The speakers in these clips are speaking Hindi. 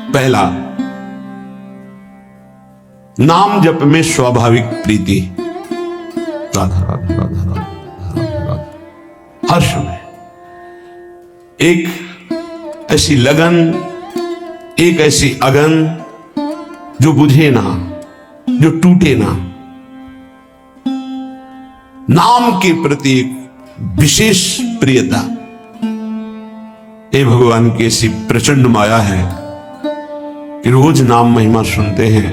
पहला, नाम जप में स्वाभाविक प्रीति, राधा राधा राधा राधा राधा राधा, हर समय एक ऐसी लगन, एक ऐसी अगन जो बुझे ना, जो टूटे ना। नाम के प्रति एक विशेष प्रियता। हे भगवान की ऐसी प्रचंड माया है कि रोज नाम महिमा सुनते हैं,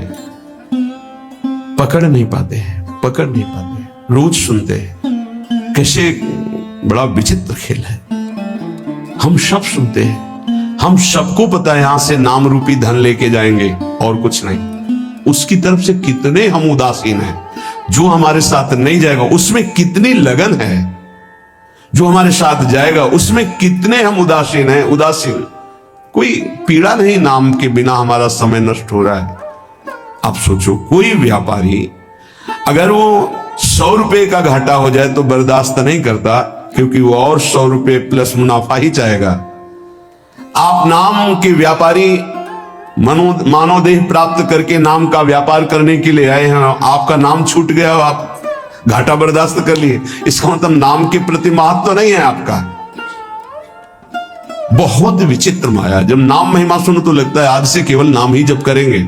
पकड़ नहीं पाते हैं, पकड़ नहीं पाते हैं, रोज सुनते हैं। कैसे बड़ा विचित्र खेल है। हम सब सुनते हैं, हम सबको पता है यहां से नाम रूपी धन लेके जाएंगे और कुछ नहीं। उसकी तरफ से कितने हम उदासीन हैं। जो हमारे साथ नहीं जाएगा उसमें कितनी लगन है, जो हमारे साथ जाएगा उसमें कितने हम उदासीन हैं। उदासीन कोई पीड़ा नहीं, नाम के बिना हमारा समय नष्ट हो रहा है। आप सोचो, कोई व्यापारी अगर वो 100 रुपए का घाटा हो जाए तो बर्दाश्त नहीं करता, क्योंकि वो और 100 रुपए प्लस मुनाफा ही चाहेगा। आप नाम के व्यापारी मानव देह प्राप्त करके नाम का व्यापार करने के लिए आए हैं, आपका नाम छूट गया, आप घाटा बर्दाश्त कर लिए, इसका मतलब नाम के प्रति महत्व नहीं है आपका। बहुत विचित्र माया। जब नाम महिमा सुनो तो लगता है आज से केवल नाम ही जप करेंगे।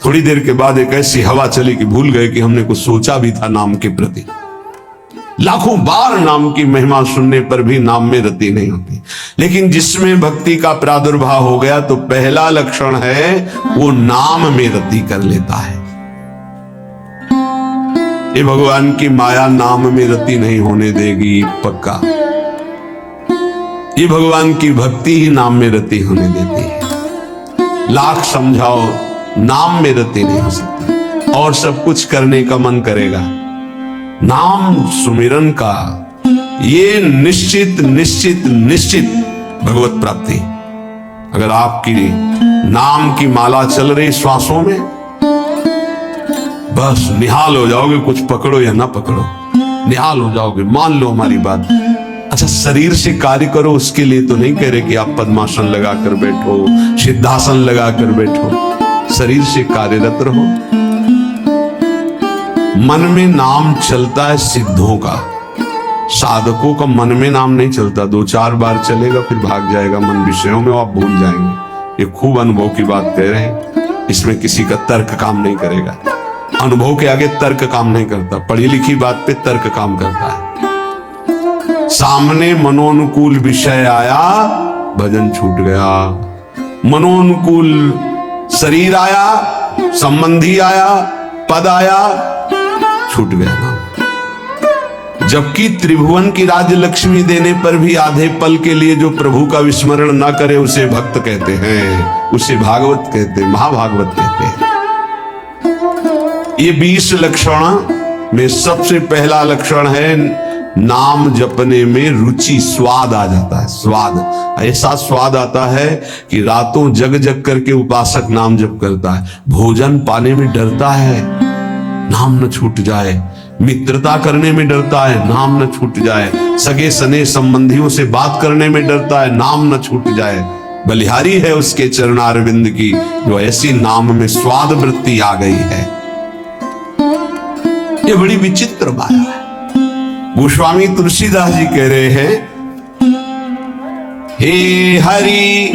थोड़ी देर के बाद एक ऐसी हवा चली कि भूल गए कि हमने कुछ सोचा भी था नाम के प्रति। लाखों बार नाम की महिमा सुनने पर भी नाम में रति नहीं होती। लेकिन जिसमें भक्ति का प्रादुर्भाव हो गया तो पहला लक्षण है वो नाम में रति कर लेता है। ये भगवान की माया नाम में रति नहीं होने देगी, पक्का। ये भगवान की भक्ति ही नाम में रति होने देती है। लाख समझाओ, नाम में रति नहीं हो सकती। और सब कुछ करने का मन करेगा। नाम सुमिरन का ये निश्चित निश्चित निश्चित भगवत प्राप्ति। अगर आपकी नाम की माला चल रही श्वासों में, बस निहाल हो जाओगे। कुछ पकड़ो या ना पकड़ो, निहाल हो जाओगे। मान लो हमारी बात। अच्छा, शरीर से कार्य करो, उसके लिए तो नहीं कह रहे कि आप पद्मासन लगाकर बैठो, सिद्धासन लगाकर बैठो। शरीर से कार्यरत रहो। मन में नाम चलता है सिद्धों का, साधकों का मन में नाम नहीं चलता। 2-4 बार चलेगा फिर भाग जाएगा मन विषयों में, आप भूल जाएंगे। ये खूब अनुभव की बात कह रहे हैं। इसमें किसी का तर्क काम नहीं करेगा। अनुभव के आगे तर्क काम नहीं करता। पढ़ी लिखी बात पे तर्क काम करता है। सामने मनोनुकूल विषय आया, भजन छूट गया। मनोनुकूल शरीर आया, संबंधी आया, पद आया, छूट गया नाम। जबकि त्रिभुवन की राज्य लक्ष्मी देने पर भी आधे पल के लिए जो प्रभु का विस्मरण ना करे उसे भक्त कहते हैं, उसे भागवत कहते हैं, महाभागवत कहते हैं। ये 20 लक्षण में सबसे पहला लक्षण है नाम जपने में रुचि, स्वाद आ जाता है। स्वाद, ऐसा स्वाद आता है कि रातों जग जग करके उपासक नाम जप करता है। भोजन पाने में डरता है, नाम न छूट जाए। मित्रता करने में डरता है, नाम न छूट जाए। सगे सने संबंधियों से बात करने में डरता है, नाम न छूट जाए। बलिहारी है उसके चरणारविंद की, जो ऐसी नाम में स्वाद वृत्ति आ गई है। ये बड़ी विचित्र बात है। गोस्वामी तुलसीदास जी कह रहे हैं, हे हरि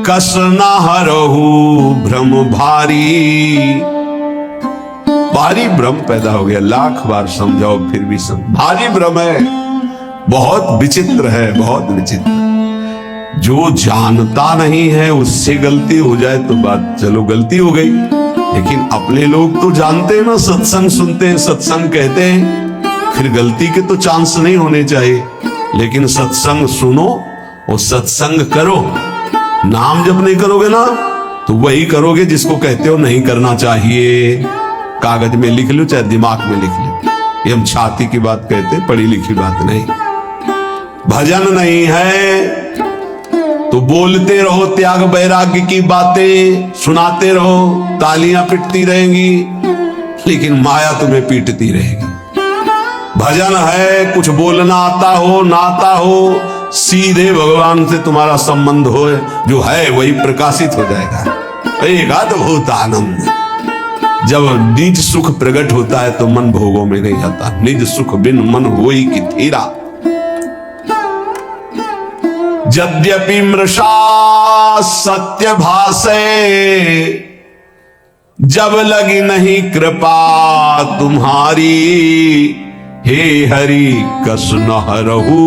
कस न हरहु भ्रम भारी। भारी भ्रम पैदा हो गया। लाख बार समझाओ फिर भी भारी भ्रम है। बहुत विचित्र है, बहुत विचित्र। जो जानता नहीं है उससे गलती हो जाए तो बात चलो गलती हो गई। लेकिन अपने लोग तो जानते हैं ना, सत्संग सुनते हैं, सत्संग कहते हैं, फिर गलती के तो चांस नहीं होने चाहिए। लेकिन सत्संग सुनो और सत्संग करो। नाम जब नहीं करोगे ना तो वही करोगे जिसको कहते हो नहीं करना चाहिए। कागज में लिख लो चाहे दिमाग में लिख लो। ये हम छाती की बात कहते हैं, पढ़ी लिखी बात नहीं। भजन नहीं है तो बोलते रहो त्याग वैराग्य की बातें, सुनाते रहो, तालियां पिटती रहेंगी, लेकिन माया तुम्हें पीटती रहेगी। भजन है कुछ बोलना आता हो ना आता हो, सीधे भगवान से तुम्हारा संबंध हो, जो है वही प्रकाशित हो जाएगा। एक अद्भुत आनंद। जब निज सुख प्रकट होता है तो मन भोगों में नहीं जाता। निज सुख बिन मन होई कि थीरा। यद्यपि मृषा सत्य भाषे, जब लगी नहीं कृपा तुम्हारी। हे हरि कस न हरहु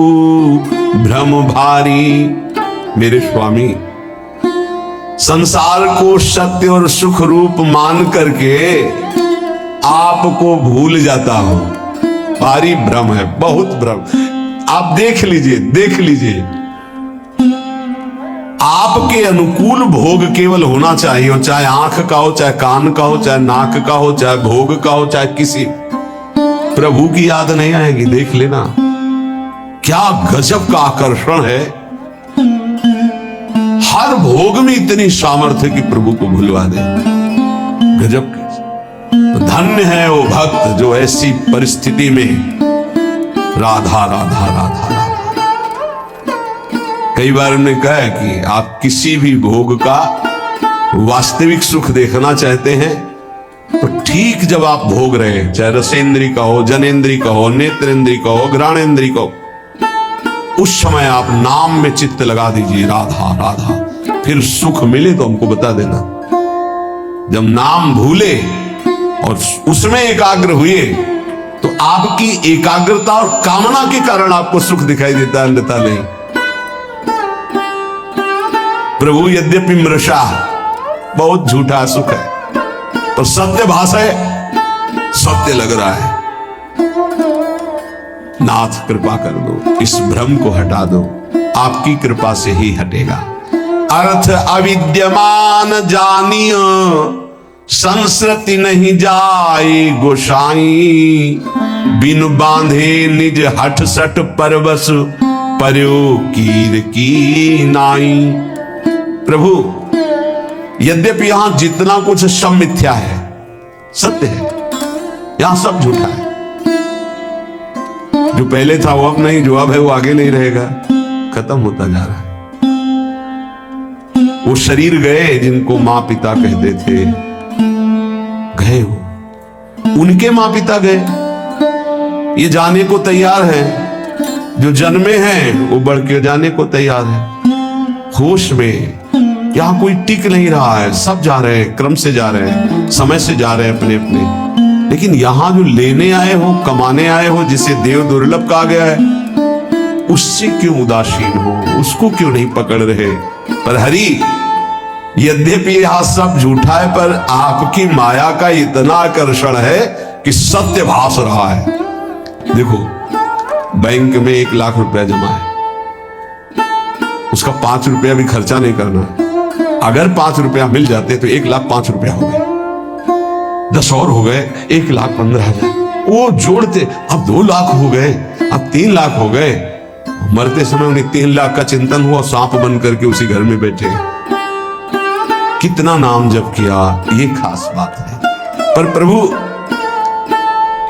भ्रम भारी। मेरे स्वामी, संसार को सत्य और सुख रूप मान करके आपको भूल जाता हो, भारी भ्रम है, बहुत भ्रम। आप देख लीजिए, देख लीजिए, आपके अनुकूल भोग केवल होना चाहिए, चाहे आंख का हो, चाहे कान का हो, चाहे नाक का हो, चाहे भोग का हो, चाहे किसी। प्रभु की याद नहीं आएगी। देख लेना क्या गजब का आकर्षण है। हर भोग में इतनी सामर्थ्य कि प्रभु को भुलवा दे। गजब की। तो धन्य है वो भक्त जो ऐसी परिस्थिति में राधा राधा राधा राधा। कई बार हमने कहा है कि आप किसी भी भोग का वास्तविक सुख देखना चाहते हैं तो ठीक जब आप भोग रहे हैं, चाहे रसेंद्री का हो, जनेंद्री का हो, नेत्रेंद्री का हो, घ्राणेंद्री का हो, उस समय आप नाम में चित्त लगा दीजिए, राधा राधा। फिर सुख मिले तो हमको बता देना। जब नाम भूले और उसमें एकाग्र हुए तो आपकी एकाग्रता और कामना के कारण आपको सुख दिखाई देता है, अन्यथा नहीं। प्रभु यद्यपि मृषा, बहुत झूठा सुख है, तो सत्य भाषा है, सत्य लग रहा है। नाथ कृपा कर दो, इस भ्रम को हटा दो, आपकी कृपा से ही हटेगा। अर्थ अविद्यमान जानियो, संस्कृति नहीं जाए गोसाई। बिन बांधे निज हठ सठ परवश, पर्यो कीर की नाई। प्रभु, यद्यपि यहां जितना कुछ सब मिथ्या है, सत्य है, यहां सब झूठा है। जो पहले था वो अब नहीं, जो अब है वो आगे नहीं रहेगा, खत्म होता जा रहा है। वो शरीर गए जिनको मां पिता कहते थे, गए हो। उनके मां पिता गए, ये जाने को तैयार है। जो जन्मे हैं वो बढ़ के जाने को तैयार है। होश में यहां कोई टिक नहीं रहा है, सब जा रहे हैं, क्रम से जा रहे हैं, समय से जा रहे हैं अपने अपने। लेकिन यहां जो लेने आए हो, कमाने आए हो, जिसे देव दुर्लभ कहा गया है, उससे क्यों उदासीन हो, उसको क्यों नहीं पकड़ रहे। पर हरि, यद्यपि यह सब झूठा है, पर आपकी माया का इतना आकर्षण है कि सत्य भास रहा है। देखो, बैंक में 1 लाख रुपया जमा है, उसका 5 रुपया भी खर्चा नहीं करना है। अगर 5 रुपया मिल जाते तो 1,05,000 रुपया हो गए, 10 और हो गए, 1,15,000। वो जोड़ते अब 2 लाख हो गए, अब 3 लाख हो गए। मरते समय उन्हें 3 लाख का चिंतन हुआ, सांप बन करके उसी घर में बैठे। कितना नाम जप किया, ये खास बात है। पर प्रभु,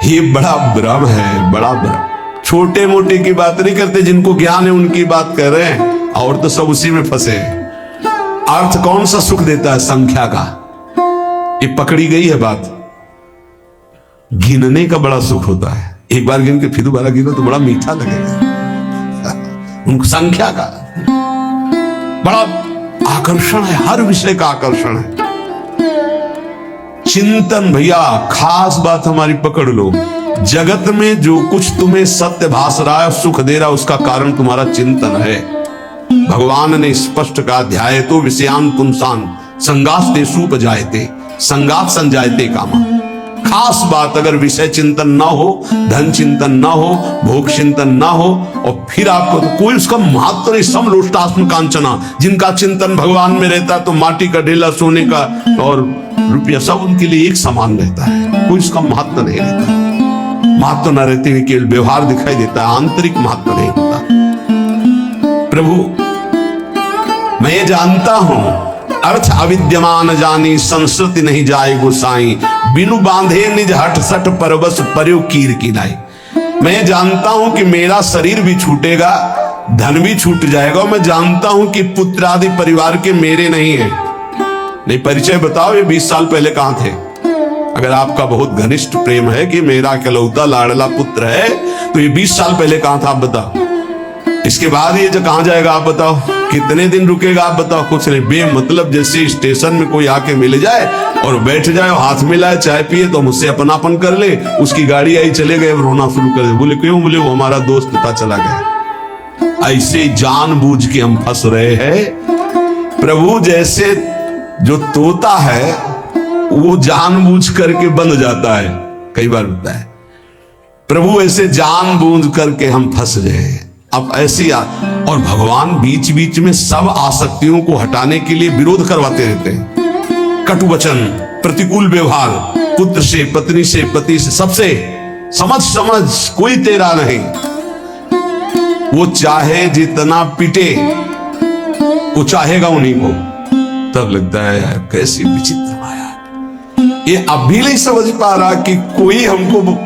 ये बड़ा भ्रम है, बड़ा भ्रम। छोटे मोटे की बात नहीं करते, जिनको ज्ञान है उनकी बात कर रहे हैं, और तो सब उसी में फंसे। अर्थ कौन सा सुख देता है? संख्या का। ये पकड़ी गई है बात। गिनने का बड़ा सुख होता है, एक बार गिन के फिर दोबारा गिनो तो बड़ा मीठा लगेगा। उनको संख्या का बड़ा आकर्षण है, हर विषय का आकर्षण है। चिंतन, भैया खास बात हमारी पकड़ लो। जगत में जो कुछ तुम्हें सत्य भास रहा है, सुख दे रहा है, उसका कारण तुम्हारा चिंतन है। भगवान ने स्पष्ट कहा, ध्याये तो विषयान पुंसान संगास्ते सुपजायते संगात संजायते कामा। खास बात, अगर विषय चिंतन ना हो, धन चिंतन ना हो, भोग चिंतन ना हो, और फिर आपको तो कोई उसका महत्व नहीं। समलोष्टास्म कांचना, जिनका चिंतन भगवान में रहता है तो माटी का ढेला, सोने का और रुपया सब उनके लिए एक समान रहता है, कोई उसका महत्व नहीं रहता। महत्व न रहते हुए केवल व्यवहार दिखाई देता है, आंतरिक महत्व नहीं होता। प्रभु, मैं ये जानता हूं, अर्थ अविद्यमान जानी, संस्कृति नहीं जाए गोसाई। बिनु बांधे निज हठ सठ परवश, पर्यो कीर की नाई। मैं जानता हूं कि मेरा शरीर भी छूटेगा, धन भी छूट जाएगा। मैं जानता हूं कि पुत्र आदि परिवार के मेरे नहीं है। नहीं, परिचय बताओ, ये 20 साल पहले कहां थे? अगर आपका बहुत घनिष्ठ प्रेम है कि मेरा इकलौता लाडला पुत्र है, तो ये 20 साल पहले कहां था आप बताओ। इसके बाद ये जो कहां जाएगा आप बताओ, कितने दिन रुकेगा आप बताओ? कुछ नहीं, बेमतलब जैसे स्टेशन में कोई आके मिल जाए और बैठ जाए, हाथ मिलाए, चाय पिए तो मुझसे अपनापन कर ले, उसकी गाड़ी आई, चले गए, रोना शुरू कर दे। बोले क्यों? बोले वो हमारा दोस्त पता चला गया। ऐसे जानबूझ के हम फंस रहे हैं। प्रभु जैसे जो तोता है वो जानबूझ करके बन जाता है, कई बार होता है। प्रभु ऐसे जानबूझ करके हम फंस गए। अब ऐसी और भगवान बीच बीच में सब आसक्तियों को हटाने के लिए विरोध करवाते रहते हैं। कटु वचन, प्रतिकूल व्यवहार, पुत्र से, पत्नी से, पति से, सबसे समझ समझ कोई तेरा नहीं। वो चाहे जितना पिटे, वो चाहेगा उन्हीं को। तब लगता है यार कैसी विचित्र माया। ये अब भी नहीं समझ पा रहा कि कोई हमको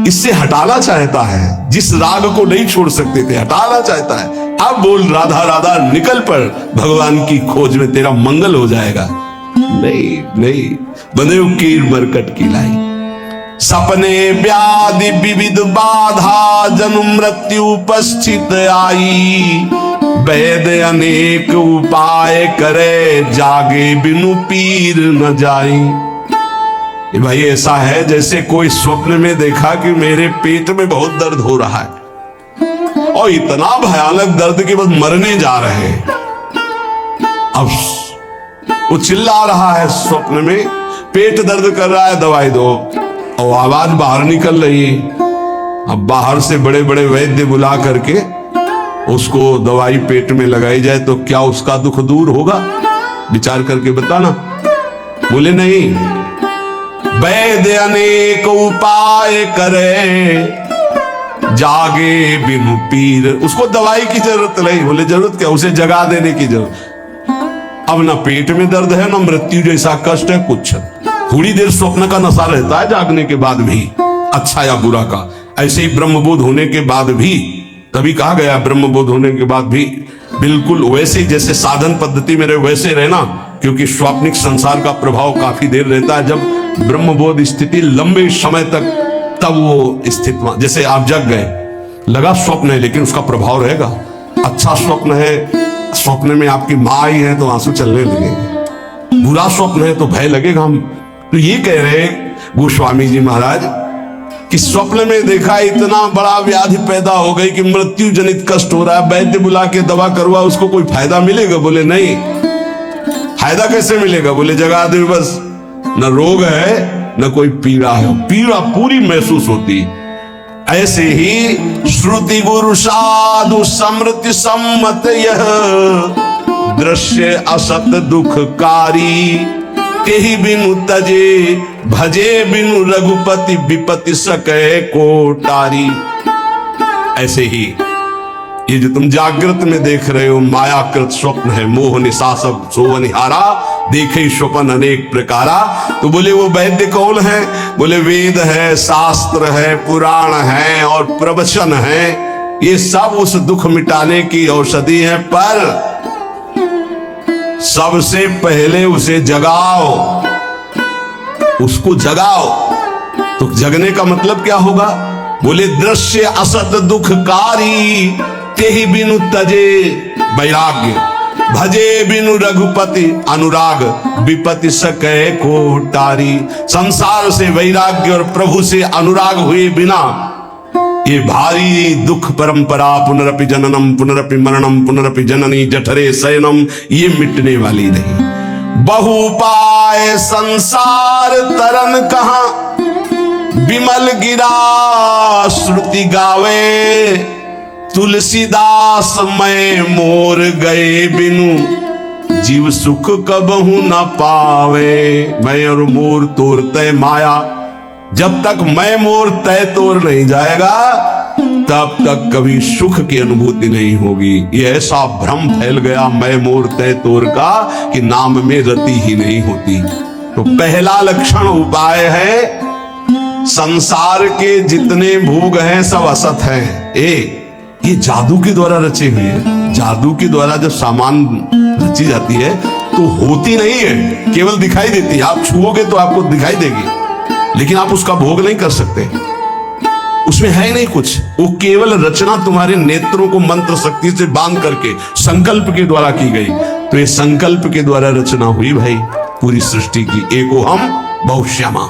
इससे हटाना चाहता है। जिस राग को नहीं छोड़ सकते थे, हटाना चाहता है। अब बोल राधा राधा, निकल पड़ भगवान की खोज में, तेरा मंगल हो जाएगा। नहीं नहीं, बंदे कीर मरकट की लाई। सपने व्याधि विविध बाधा, जन्म मृत्यु उपस्थित आई। वैद अनेक उपाय करे, जागे बिनु पीर न जाई। भाई ऐसा है जैसे कोई स्वप्न में देखा कि मेरे पेट में बहुत दर्द हो रहा है, और इतना भयानक दर्द कि बस मरने जा रहे हैं। अब वो चिल्ला रहा है स्वप्न में, पेट दर्द कर रहा है, दवाई दो, और आवाज बाहर निकल रही है। अब बाहर से बड़े बड़े वैद्य बुला करके उसको दवाई पेट में लगाई जाए तो क्या उसका दुख दूर होगा? विचार करके बताना। बोले नहीं, वैद्य अनेक उपाय करे, जागे बिनु पीर। उसको दवाई की जरूरत नहीं। बोले जरूरत क्या? उसे जगा देने की जरूरत। अब ना पेट में दर्द है, ना मृत्यु जैसा कष्ट है, कुछ। थोड़ी देर स्वप्न का नशा रहता है जागने के बाद भी, अच्छा या बुरा का। ऐसे ही ब्रह्मबोध होने के बाद भी, तभी कहा गया ब्रह्मबोध होने के बाद भी बिल्कुल वैसे जैसे साधन पद्धति में रहे वैसे रहना, क्योंकि स्वाप्निक संसार का प्रभाव काफी देर रहता है। जब ब्रह्मबोध स्थिति लंबे समय तक, तब वो स्थिति, जैसे आप जग गए, लगा स्वप्न है लेकिन उसका प्रभाव रहेगा। अच्छा स्वप्न है, स्वप्न में आपकी माँ आई है तो आंसू चलने लगेंगे। बुरा स्वप्न है तो भय लगेगा। हम तो ये कह रहे गोस्वामी जी महाराज कि स्वप्न में देखा इतना बड़ा व्याधि पैदा हो गई कि मृत्यु जनित कष्ट हो रहा है, वैद्य बुला के दवा करवा, उसको कोई फायदा मिलेगा? बोले नहीं। फायदा कैसे मिलेगा? बोले जगा दे बस, न रोग है न कोई पीड़ा है, पीड़ा पूरी महसूस होती। ऐसे ही श्रुति गुरु साधु समृति सम्मत यह दृश्य असत दुखकारी, तेहि बिनु तजे भजे बिनु रघुपति विपति सके कोटारी। ऐसे ही ये जो तुम जागृत में देख रहे हो मायाकृत स्वप्न है, मोह निशा सब सोवनिहारा, देखे स्वप्न अनेक प्रकारा। तो बोले वो वैद्य कौन है? बोले वेद है, शास्त्र है, पुराण है और प्रवचन है। ये सब उस दुख मिटाने की औषधि है, पर सबसे पहले उसे जगाओ, उसको जगाओ। तो जगने का मतलब क्या होगा? बोले दृश्य असत दुखकारी, तेहि बिनु तजे वैराग्य, भजे बिनु रघुपति अनुराग, विपति सके कोटारी। संसार से वैराग्य और प्रभु से अनुराग हुए बिना ये भारी दुख परंपरा, पुनरपि जननम पुनरपि मरणम पुनरपि जननी जठरे शयनम, ये मिटने वाली नहीं। बहुपाय संसार तरन कहां, विमल गिरा श्रुति गावे, तुलसीदास मैं मोर गए बिनु, जीव सुख कबहू न पावे। मैं और मोर तोर तय माया, जब तक मैं मोर तय तोर नहीं जाएगा तब तक कभी सुख की अनुभूति नहीं होगी। ये ऐसा भ्रम फैल गया मैं मोर तय तोर का कि नाम में रति ही नहीं होती। तो पहला लक्षण उपाय है, संसार के जितने भोग हैं सब असत हैं। ये जादू के द्वारा रचे हुए हैं। जादू के द्वारा जब सामान रची जाती है तो होती नहीं है, केवल दिखाई देती है। आप छुओगे तो आपको दिखाई देगी, लेकिन आप उसका भोग नहीं कर सकते। उसमें है नहीं कुछ, वो केवल रचना तुम्हारे नेत्रों को मंत्र शक्ति से बांध करके संकल्प के द्वारा की गई। तो ये संकल्प के द्वारा रचना हुई भाई पूरी सृष्टि की। एको हम बहुश्यामा।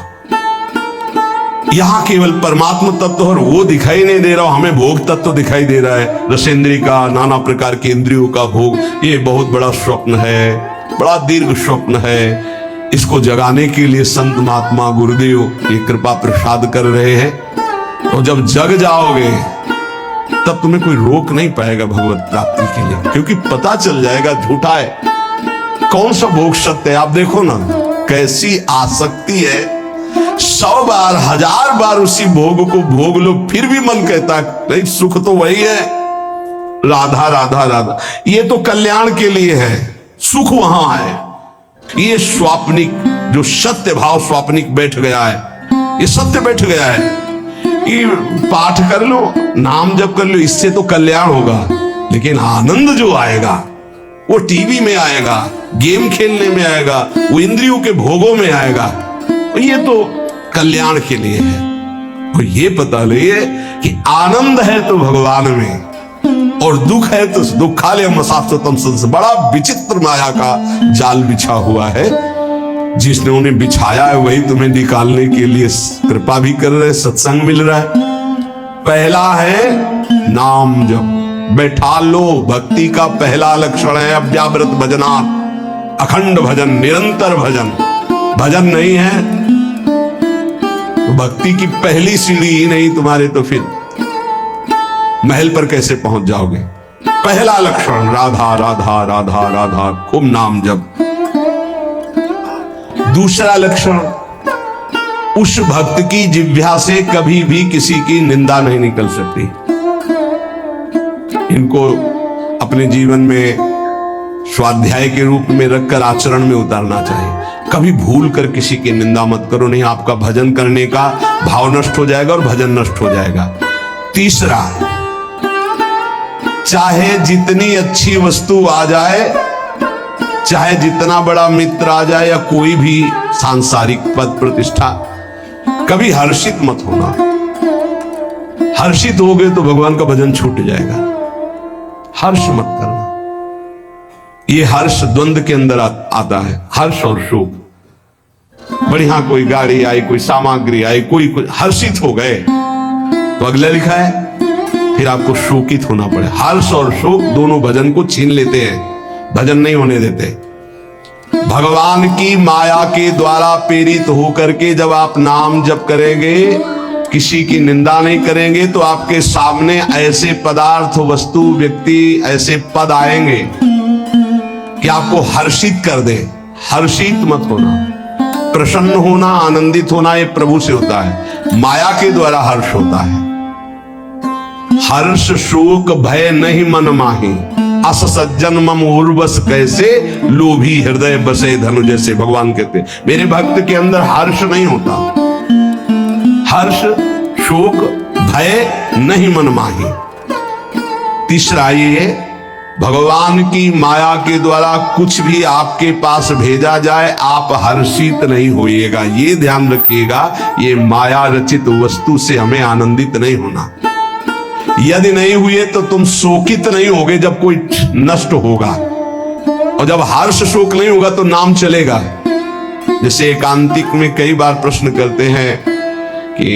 यहां केवल परमात्मा तत्व और वो दिखाई नहीं दे रहा, हमें भोग तत्व दिखाई दे रहा है। रसेंद्री का, नाना प्रकार के इंद्रियों का भोग, ये बहुत बड़ा स्वप्न है, बड़ा दीर्घ स्वप्न है। इसको जगाने के लिए संत महात्मा गुरुदेव ये कृपा प्रसाद कर रहे हैं। और जब जग जाओगे तब तुम्हें कोई रोक नहीं पाएगा भगवत प्राप्ति के लिए, क्योंकि पता चल जाएगा झूठा है, कौन सा भोग सत्य है। आप देखो ना कैसी आसक्ति है, 100 बार 1000 बार उसी भोग को भोग लो, फिर भी मन कहता है नहीं, सुख तो वही है, राधा राधा राधा। ये तो कल्याण के लिए है, सुख वहां है। ये स्वाप्निक जो सत्य भाव स्वाप्निक बैठ गया है, ये सत्य बैठ गया है कि पाठ कर लो, नाम जप कर लो, इससे तो कल्याण होगा, लेकिन आनंद जो आएगा वो टीवी में आएगा, गेम खेलने में आएगा, वो इंद्रियों के भोगों में आएगा। ये तो कल्याण के लिए है। और ये पता लिए कि आनंद है तो भगवान में, और दुख है तो दुखालय मसाफ्तम संस। बड़ा विचित्र माया का जाल बिछा हुआ है, जिसने उन्हें बिछाया है वही तुम्हें निकालने के लिए कृपा भी कर रहे, सत्संग मिल रहा है। पहला है नाम जप, बैठा लो। भक्ति का पहला लक्षण है अव्यावृत भजना, अखंड भजन, निरंतर भजन। भजन नहीं है तो भक्ति की पहली सीढ़ी ही नहीं तुम्हारे, तो फिर महल पर कैसे पहुंच जाओगे। पहला लक्षण राधा राधा राधा राधा, खूब नाम जप। दूसरा लक्षण, उस भक्त की जिह्वा से कभी भी किसी की निंदा नहीं निकल सकती। इनको अपने जीवन में स्वाध्याय के रूप में रखकर आचरण में उतारना चाहिए। कभी भूल कर किसी की निंदा मत करो, नहीं आपका भजन करने का भाव नष्ट हो जाएगा और भजन नष्ट हो जाएगा। तीसरा, चाहे जितनी अच्छी वस्तु आ जाए, चाहे जितना बड़ा मित्र आ जाए, या कोई भी सांसारिक पद प्रतिष्ठा, कभी हर्षित मत होना। हर्षित हो गए तो भगवान का भजन छूट जाएगा। हर्ष मत करना। ये हर्ष द्वंद्व के अंदर आता है, हर्ष और शोक। बढ़िया कोई गाड़ी आई, कोई सामग्री आई, कोई हर्षित हो गए तो अगला लिखा है फिर आपको शोकित होना पड़े। हर्ष और शोक दोनों भजन को छीन लेते हैं, भजन नहीं होने देते। भगवान की माया के द्वारा प्रेरित होकर के जब आप नाम जप करेंगे, किसी की निंदा नहीं करेंगे, तो आपके सामने ऐसे पदार्थ, वस्तु, व्यक्ति, ऐसे पद आएंगे कि आपको हर्षित कर दे। हर्षित मत होना, प्रसन्न होना, आनंदित होना ये प्रभु से होता है, माया के द्वारा हर्ष होता है। हर्ष शोक भय नहीं मन माही, अस सज्जन मम उर्वस कैसे, लोभी हृदय बसे धनु जैसे। भगवान कहते मेरे भक्त के अंदर हर्ष नहीं होता। हर्ष शोक भय नहीं मन माही। तीसरा ये, भगवान की माया के द्वारा कुछ भी आपके पास भेजा जाए, आप हर्षित नहीं होइएगा। ये ध्यान रखिएगा, ये माया रचित वस्तु से हमें आनंदित नहीं होना। यदि नहीं हुए तो तुम शोकित नहीं होगे जब कोई नष्ट होगा, और जब हर्ष शोक नहीं होगा तो नाम चलेगा। जैसे एकांतिक में कई बार प्रश्न करते हैं कि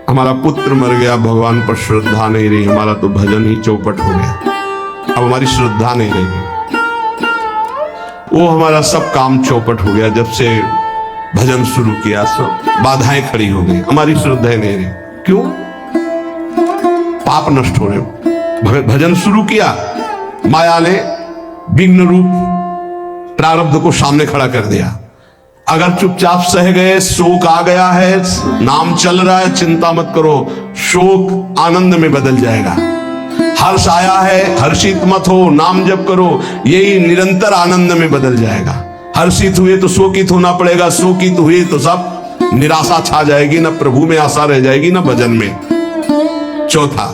हमारा पुत्र मर गया, भगवान पर श्रद्धा नहीं रही, हमारा तो भजन ही चौपट हो गया, अब हमारी श्रद्धा नहीं रहेगी। वो हमारा सब काम चौपट हो गया, जब से भजन शुरू किया सब बाधाएं खड़ी हो गई, हमारी श्रद्धा नहीं रही। क्यों? पाप नष्ट हो रहे। भजन शुरू किया, माया ने विघ्न रूप प्रारब्ध को सामने खड़ा कर दिया। अगर चुपचाप सह गए, शोक आ गया है, नाम चल रहा है, चिंता मत करो, शोक आनंद में बदल जाएगा। हर्ष आया है, हर्षित मत हो, नाम जप करो, यही निरंतर आनंद में बदल जाएगा। हर्षित हुए तो शोकित होना पड़ेगा, शोकित हुए तो सब निराशा छा जाएगी, ना प्रभु में आशा रह जाएगी, ना भजन में। चौथा,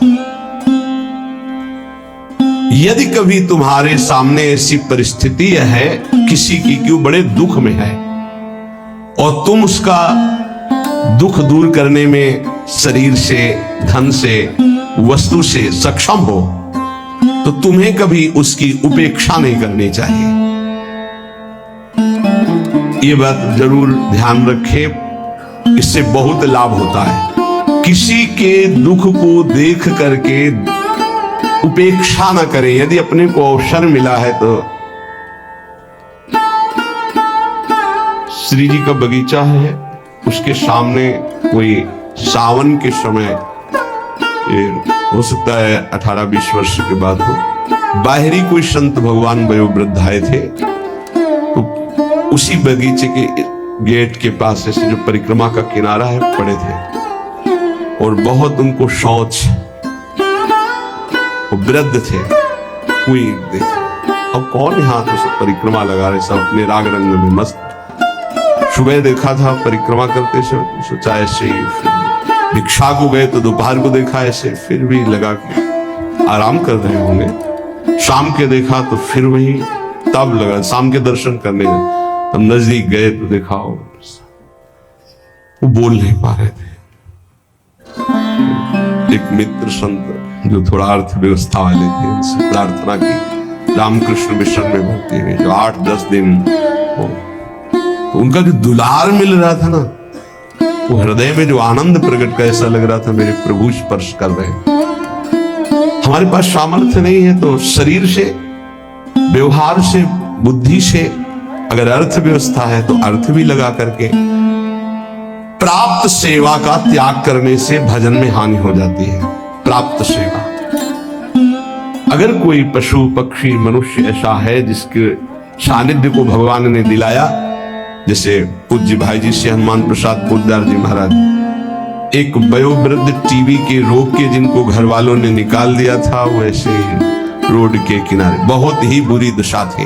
यदि कभी तुम्हारे सामने ऐसी परिस्थिति है किसी की कि वो बड़े दुख में है और तुम उसका दुख दूर करने में शरीर से, धन से, वस्तु से सक्षम हो, तो तुम्हें कभी उसकी उपेक्षा नहीं करनी चाहिए। ये बात जरूर ध्यान रखें, इससे बहुत लाभ होता है। किसी के दुख को देख करके उपेक्षा ना करें। यदि अपने को अवसर मिला है तो श्री जी का बगीचा है, उसके सामने कोई सावन के समय, ये हो सकता है 18-20 वर्ष के बाद हो, बाहरी कोई संत भगवान वयोवृद्ध आए थे, तो उसी बगीचे के गेट के पास ऐसे जो परिक्रमा का किनारा है पड़े थे और बहुत उनको शौच, वो वृद्ध थे, कोई देख अब कौन यहाँ तो सब परिक्रमा लगा रहे, सब अपने राग रंग में मस्त। सुबह देखा था परिक्रमा करते से, सोचा ऐसे ही, भिक्षा को गए तो दोपहर को देखा ऐसे, फिर भी लगा के आराम कर रहे होंगे। शाम के देखा तो फिर वही, तब लगा शाम के दर्शन करने गए, तब नजदीक गए तो देखा वो बोल नहीं पा रहे थे। एक मित्र संत जो थोड़ा अर्थव्यवस्था वाले थे, उनसे प्रार्थना की, रामकृष्ण मिशन में भर्ती हुए, जो 8-10 दिन हो, तो उनका जो दुलार मिल रहा था ना, वो हृदय में जो आनंद प्रकट का, ऐसा लग रहा था मेरे प्रभु स्पर्श कर रहे हैं। हमारे पास सामर्थ्य नहीं है तो शरीर से, व्यवहार से, बुद्धि से, अगर अर्थव्यवस्था है तो अर्थ भी लगा करके, प्राप्त सेवा का त्याग करने से भजन में हानि हो जाती है। प्राप्त सेवा, अगर कोई पशु पक्षी मनुष्य ऐसा है जिसके सानिध्य को भगवान ने दिलाया, जैसे पूज्य भाई जी से हनुमान प्रसाद पोद्दार जी महाराज, एक वयोवृद्ध टीबी के रोग के जिनको घर वालों ने निकाल दिया था, वैसे रोड के किनारे बहुत ही बुरी दशा थी।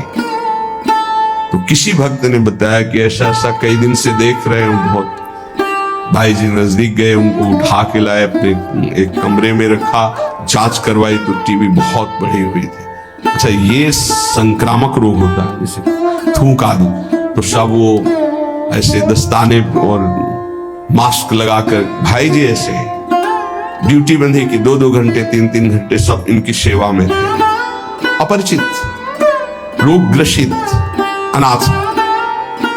तो किसी भक्त ने बताया कि ऐसा ऐसा कई दिन से देख रहे हैं, बहुत भाई जी नजदीक गए, उनको उठा के लाए, अपने एक कमरे में रखा, जांच करवाई तो टीबी बहुत बढ़ी हुई थी। अच्छा, ये संक्रामक रोग होता है, जैसे थूक आदि, तो सब वो ऐसे दस्ताने और मास्क लगाकर भाई जी ऐसे ड्यूटी बंधी की 2-2 घंटे 3-3 घंटे सब इनकी सेवा में थे। अपरिचित, रोग ग्रसित, अनाथ,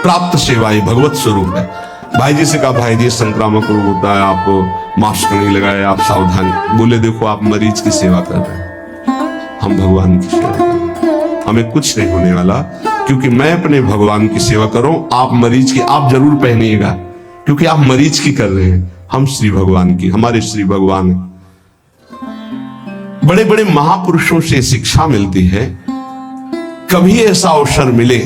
प्राप्त सेवा ये भगवत स्वरूप है। भाई जी से कहा, भाई जी संक्रामक रोग होता है, आप मास्क नहीं लगाए, आप सावधान। बोले देखो आप मरीज की सेवा कर रहे हैं, हम भगवान की सेवा कर रहे हैं, हमें कुछ नहीं होने वाला, क्योंकि मैं अपने भगवान की सेवा करूं, आप मरीज की आप जरूर पहनिएगा, क्योंकि आप मरीज की कर रहे हैं, हम श्री भगवान की, हमारे श्री भगवान। बड़े बड़े महापुरुषों से शिक्षा मिलती है, कभी ऐसा अवसर मिले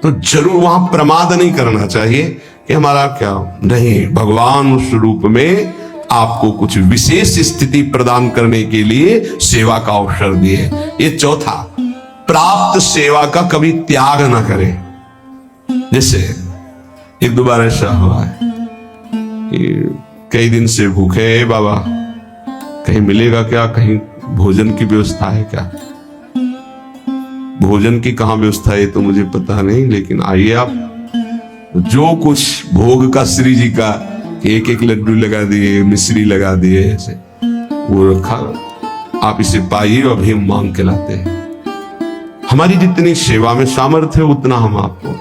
तो जरूर वहां प्रमाद नहीं करना चाहिए कि हमारा क्या नहीं, भगवान उस रूप में आपको कुछ विशेष स्थिति प्रदान करने के लिए सेवा का अवसर दिए। ये चौथा, प्राप्त सेवा का कभी त्याग ना करें। जैसे 1-2 बार ऐसा हुआ है कि कई दिन से भूखे हैं बाबा, कहीं मिलेगा क्या, कहीं भोजन की व्यवस्था है क्या? भोजन की कहां व्यवस्था है तो मुझे पता नहीं, लेकिन आइए आप, जो कुछ भोग का श्री जी का 1-1 लड्डू लगा दिए, मिश्री लगा दिए, ऐसे वो रखा, आप इसे पाइए, अभी हम मांग के लाते हैं। हमारी जितनी सेवा में सामर्थ्य है उतना हम आपको,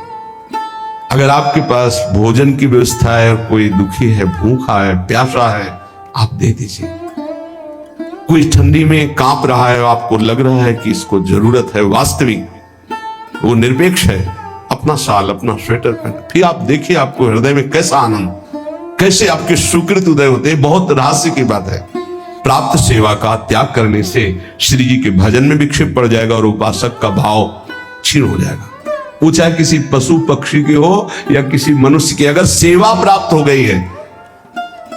अगर आपके पास भोजन की व्यवस्था है, कोई दुखी है, भूखा है, प्यासा है, आप दे दीजिए। कोई ठंडी में कांप रहा है, आपको लग रहा है कि इसको जरूरत है, वास्तविक वो निरपेक्ष है, अपना शाल, अपना स्वेटर पहन, फिर आप देखिए आपको हृदय में कैसा आनंद, कैसे आपके सुकृत उदय होते हैं। बहुत रहस्य की बात है। प्राप्त सेवा का त्याग करने से श्री जी के भजन में विक्षेप पड़ जाएगा और उपासक का भाव क्षीण हो जाएगा। वो चाहे किसी पशु पक्षी की हो या किसी मनुष्य की, अगर सेवा प्राप्त हो गई है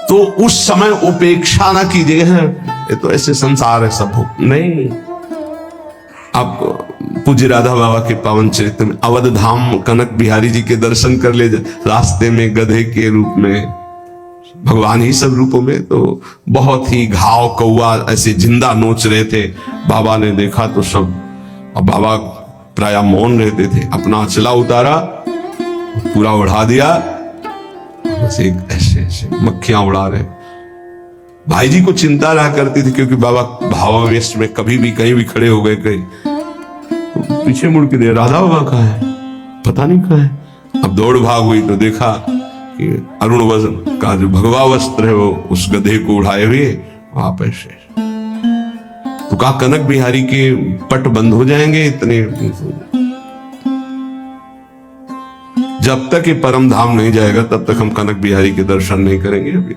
तो उस समय उपेक्षा ना कीजिए, ये तो ऐसे संसार है, सब हो नहीं। आप पूज्य राधा बाबा के पावन चरित्र में अवध धाम कनक बिहारी जी के दर्शन कर ले, रास्ते में गधे के रूप में भगवान ही सब रूपों में। तो बहुत ही घाव कौवा ऐसे जिंदा नोच रहे थे। बाबा ने देखा तो सब, अब बाबा प्राय मौन रहते थे, अपना अचला उतारा, पूरा उड़ा दिया, बस एक ऐसे ऐसे मक्खियां उड़ा रहे। भाई जी को चिंता रहा करती थी, क्योंकि बाबा भावावेश में कभी भी कहीं भी खड़े हो गए, कहीं तो पीछे मुड़ के दे, राधा बाबा कहाँ है, पता नहीं कहाँ है। अब दौड़ भाग हुई तो देखा कि अरुण वस्त्र का जो भगवा वस्त्र है वो उस गधे को उड़ाए हुए वहां पर शेष। तो कहा कनक बिहारी के पट बंद हो जाएंगे इतने, जब तक ये परम धाम नहीं जाएगा तब तक हम कनक बिहारी के दर्शन नहीं करेंगे। अभी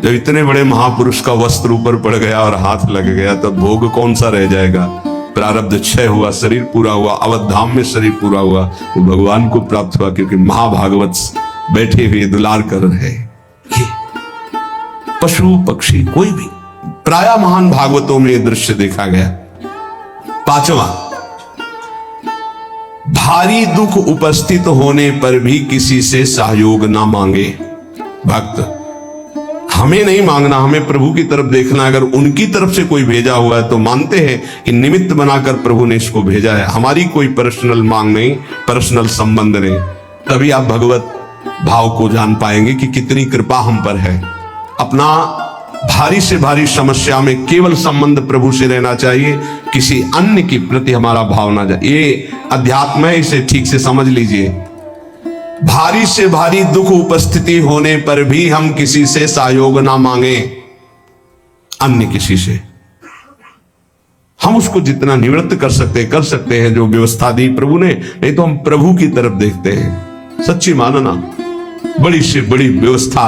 जब इतने बड़े महापुरुष का वस्त्र ऊपर पड़ गया और हाथ लग गया, तब भोग कौन सा रह जाएगा। प्रारब्ध क्षय हुआ, शरीर पूरा हुआ, अवध धाम में शरीर पूरा हुआ, वो भगवान को प्राप्त हुआ, क्योंकि महाभागवत बैठे हुए दुलार कर रहे। पशु पक्षी कोई भी, प्राय महान भागवतों में यह दृश्य देखा गया। पांचवा, भारी दुख उपस्थित होने पर भी किसी से सहयोग ना मांगे। भक्त, हमें नहीं मांगना, हमें प्रभु की तरफ देखना। अगर उनकी तरफ से कोई भेजा हुआ है तो मानते हैं कि निमित्त बनाकर प्रभु ने इसको भेजा है, हमारी कोई पर्सनल मांग नहीं, पर्सनल संबंध नहीं। तभी आप भगवत भाव को जान पाएंगे कि कितनी कृपा हम पर है। अपना भारी से भारी समस्या में केवल संबंध प्रभु से रहना चाहिए, किसी अन्य के प्रति हमारा भाव ना जाए। ये अध्यात्म है, इसे ठीक से समझ लीजिए। भारी से भारी दुख उपस्थिति होने पर भी हम किसी से सहयोग ना मांगे, अन्य किसी से। हम उसको जितना निवृत्त कर सकते हैं जो व्यवस्था दी प्रभु ने, नहीं तो हम प्रभु की तरफ देखते हैं। सच्ची मानना, बड़ी से बड़ी व्यवस्था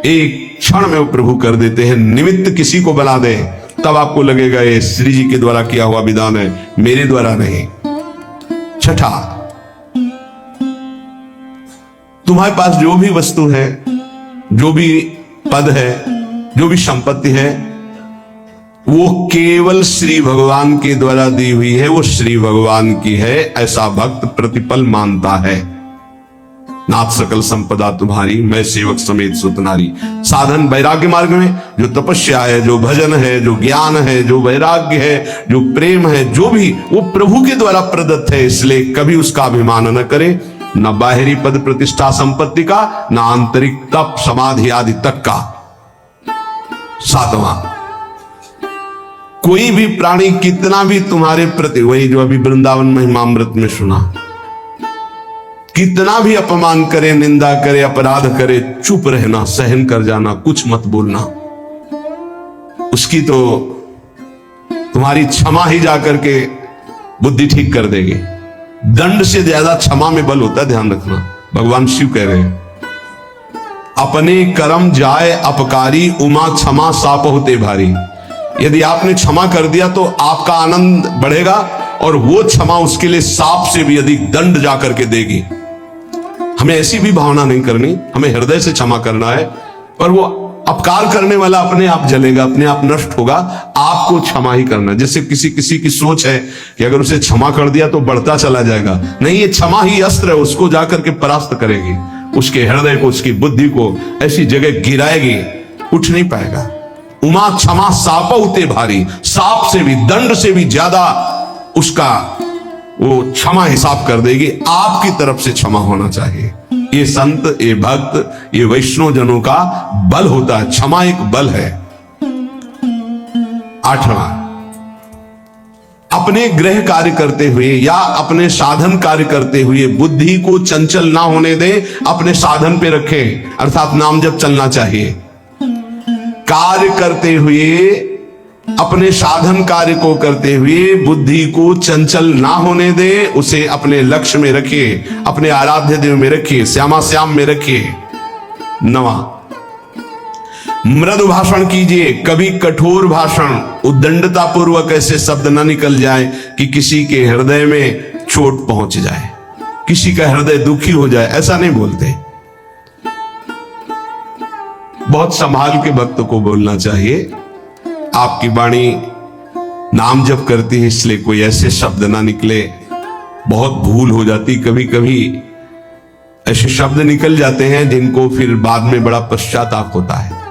एक क्षण में वो प्रभु कर देते हैं। निमित्त किसी को बना दे, तब आपको लगेगा ये श्री जी के द्वारा किया हुआ विधान है, मेरे द्वारा नहीं। छठा, तुम्हारे पास जो भी वस्तु है, जो भी पद है, जो भी संपत्ति है, वो केवल श्री भगवान के द्वारा दी हुई है, वो श्री भगवान की है, ऐसा भक्त प्रतिपल मानता है। नाथ सकल संपदा तुम्हारी, मैं सेवक समेत सुतनारी। साधन वैराग्य मार्ग में जो तपस्या है, जो भजन है, जो ज्ञान है, जो वैराग्य है, जो प्रेम है, जो भी, वो प्रभु के द्वारा प्रदत्त है। इसलिए कभी उसका अभिमान न करे, न बाहरी पद प्रतिष्ठा संपत्ति का, न आंतरिक तप समाधि आदि तक का। सातवां, कोई भी प्राणी कितना भी तुम्हारे प्रति, वही जो अभी वृंदावन महिमामृत में सुना, कितना भी अपमान करे, निंदा करे, अपराध करे, चुप रहना, सहन कर जाना, कुछ मत बोलना। उसकी तो तुम्हारी क्षमा ही जाकर के बुद्धि ठीक कर देगी। दंड से ज्यादा क्षमा में बल होता है, ध्यान रखना। भगवान शिव कह रहे हैं, अपने कर्म जाए अपकारी, उमा क्षमा साप होते भारी। यदि आपने क्षमा कर दिया तो आपका आनंद बढ़ेगा, और वो क्षमा उसके लिए सांप से भी अधिक दंड जाकर के देगी। हमें ऐसी भी भावना नहीं करनी, हमें हृदय से क्षमा करना है। पर वो अपकार करने वाला अपने आप जलेगा, अपने आप नष्ट होगा, आपको क्षमा ही करना। जैसे किसी की सोच है कि अगर उसे क्षमा कर दिया तो बढ़ता चला जाएगा, नहीं, ये क्षमा ही अस्त्र है, उसको जाकर के परास्त करेगी, उसके हृदय को, उसकी बुद्धि को ऐसी जगह गिराएगी, उठ नहीं पाएगा। उमा क्षमा साप उते भारी, सांप से भी, दंड से भी ज्यादा उसका वो क्षमा हिसाब कर देगी। आपकी तरफ से क्षमा होना चाहिए। ये संत, ये भक्त, ये वैष्णव जनों का बल होता है, क्षमा एक बल है। आठवां, अपने गृह कार्य करते हुए या अपने साधन कार्य करते हुए बुद्धि को चंचल ना होने दे, अपने साधन पे रखे, अर्थात नाम जप चलना चाहिए। कार्य करते हुए, अपने साधन कार्य को करते हुए बुद्धि को चंचल ना होने दे, उसे अपने लक्ष्य में रखिए, अपने आराध्य देव में रखिए, श्यामा श्याम में रखिए। नवा, मृदु भाषण कीजिए, कभी कठोर भाषण, उद्दंडता पूर्वक ऐसे शब्द न निकल जाए कि किसी के हृदय में चोट पहुंच जाए, किसी का हृदय दुखी हो जाए, ऐसा नहीं बोलते। बहुत संभाल के भक्त को बोलना चाहिए। आपकी वाणी नाम जप करती है, इसलिए कोई ऐसे शब्द ना निकले, बहुत भूल हो जाती। कभी कभी ऐसे शब्द निकल जाते हैं जिनको फिर बाद में बड़ा पश्चाताप होता है।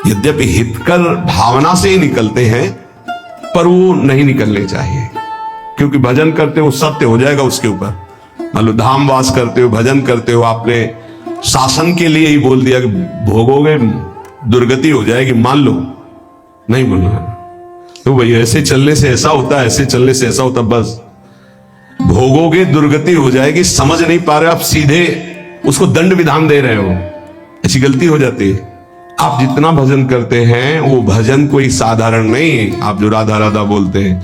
यद्यपि हितकर भावना से ही निकलते हैं, पर वो नहीं निकलने चाहिए, क्योंकि भजन करते हो सत्य हो जाएगा उसके ऊपर। मान लो धामवास करते हो, भजन करते हो, आपने शासन के लिए ही बोल दिया कि भोगोगे दुर्गति हो जाएगी, मान लो, नहीं बोलना है तो भाई ऐसे चलने से ऐसा होता है, ऐसे चलने से ऐसा होता, बस भोगोगे दुर्गति हो जाएगी, समझ नहीं पा रहे आप, सीधे उसको दंड विधान दे रहे हो, ऐसी गलती हो जाती है। आप जितना भजन करते हैं वो भजन कोई साधारण नहीं, आप जो राधा राधा बोलते हैं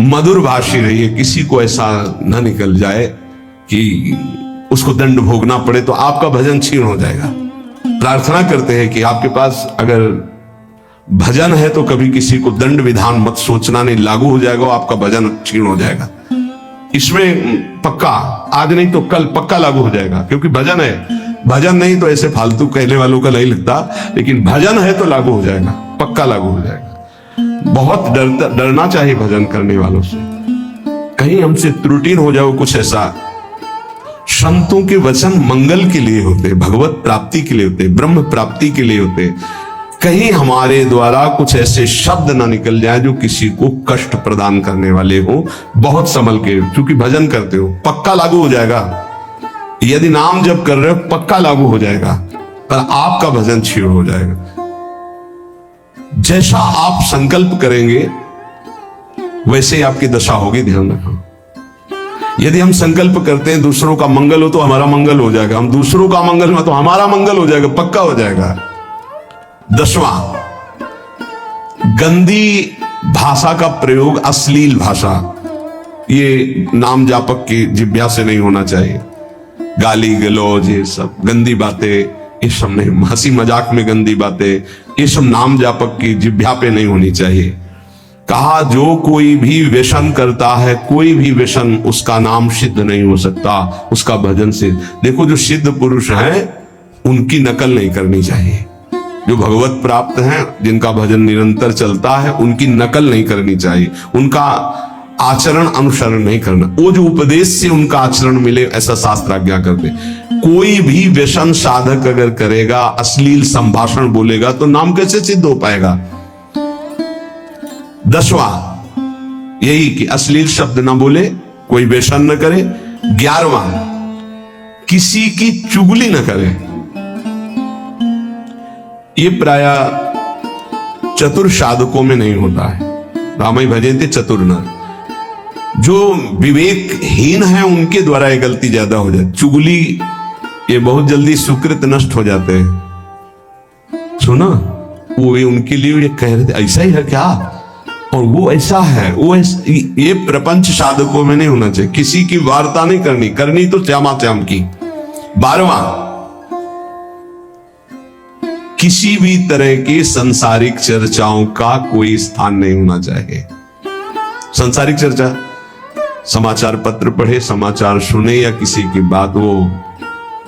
मधुर भाषी रहिए, किसी को ऐसा ना निकल जाए कि उसको दंड भोगना पड़े तो आपका भजन क्षीण हो जाएगा। प्रार्थना करते हैं कि आपके पास अगर भजन है तो कभी किसी को दंड विधान मत सोचना, नहीं लागू हो जाएगा, आपका भजन क्षीण हो जाएगा। इसमें पक्का आज नहीं तो कल पक्का लागू हो जाएगा, क्योंकि भजन है। भजन नहीं तो ऐसे फालतू कहने वालों का नहीं लगता, लेकिन भजन है तो लागू हो जाएगा, पक्का लागू हो जाएगा। बहुत डरना चाहिए भजन करने वालों से, कहीं हमसे त्रुटि हो जाए कुछ ऐसा। संतों के वचन मंगल के लिए होते, भगवत प्राप्ति के लिए होते, ब्रह्म प्राप्ति के लिए होते। कहीं हमारे द्वारा कुछ ऐसे शब्द ना निकल जाए जो किसी को कष्ट प्रदान करने वाले हो। बहुत संभल के, क्योंकि भजन करते हो, पक्का लागू हो जाएगा। यदि नाम जप कर रहे हो पक्का लागू हो जाएगा, पर आपका भजन क्षीण हो जाएगा। जैसा आप संकल्प करेंगे वैसे ही आपकी दशा होगी, ध्यान रखना। यदि हम संकल्प करते हैं दूसरों का मंगल हो तो हमारा मंगल हो जाएगा, हम दूसरों का मंगल हो तो हमारा मंगल हो जाएगा, पक्का हो जाएगा। 10वां, गंदी भाषा का प्रयोग, अश्लील भाषा, ये नाम जापक की जिह्वा से नहीं होना चाहिए। गाली गलौज, ये सब गंदी बातें, ये सब नहीं, हंसी मजाक में गंदी बातें, ये सब नाम जापक की जिह्वा पे नहीं होनी चाहिए। कहा जो कोई भी व्यसन करता है, कोई भी व्यसन, उसका नाम सिद्ध नहीं हो सकता, उसका भजन सिद्ध। देखो जो सिद्ध पुरुष हैं उनकी नकल नहीं करनी चाहिए। जो भगवत प्राप्त हैं, जिनका भजन निरंतर चलता है, उनकी नकल नहीं करनी चाहिए, उनका आचरण अनुसरण नहीं करना। वो जो उपदेश से उनका आचरण मिले, ऐसा शास्त्र आज्ञा करते। कोई भी व्यसन साधक अगर करेगा, अश्लील संभाषण बोलेगा, तो नाम कैसे सिद्ध हो पाएगा। 10वां यही कि अश्लील शब्द ना बोले, कोई व्यसन न करे। 11वां, किसी की चुगली न करे। ये प्राय चतुर साधकों में नहीं होता है। रामाई भजन्ते चतुर नर, जो विवेकहीन है उनके द्वारा ये गलती ज्यादा हो जाती। चुगली, ये बहुत जल्दी सुकृत नष्ट हो जाते हैं। सुना, वो ये उनके लिए ये कह रहे थे ऐसा ही है क्या, और वो ऐसा है, वो ये प्रपंच साधकों में नहीं होना चाहिए। किसी की वार्ता नहीं करनी, करनी तो श्यामा श्याम की। 12वां, किसी भी तरह की सांसारिक चर्चाओं का कोई स्थान नहीं होना चाहिए। सांसारिक चर्चा, समाचार पत्र पढ़े, समाचार सुने या किसी की बात, वो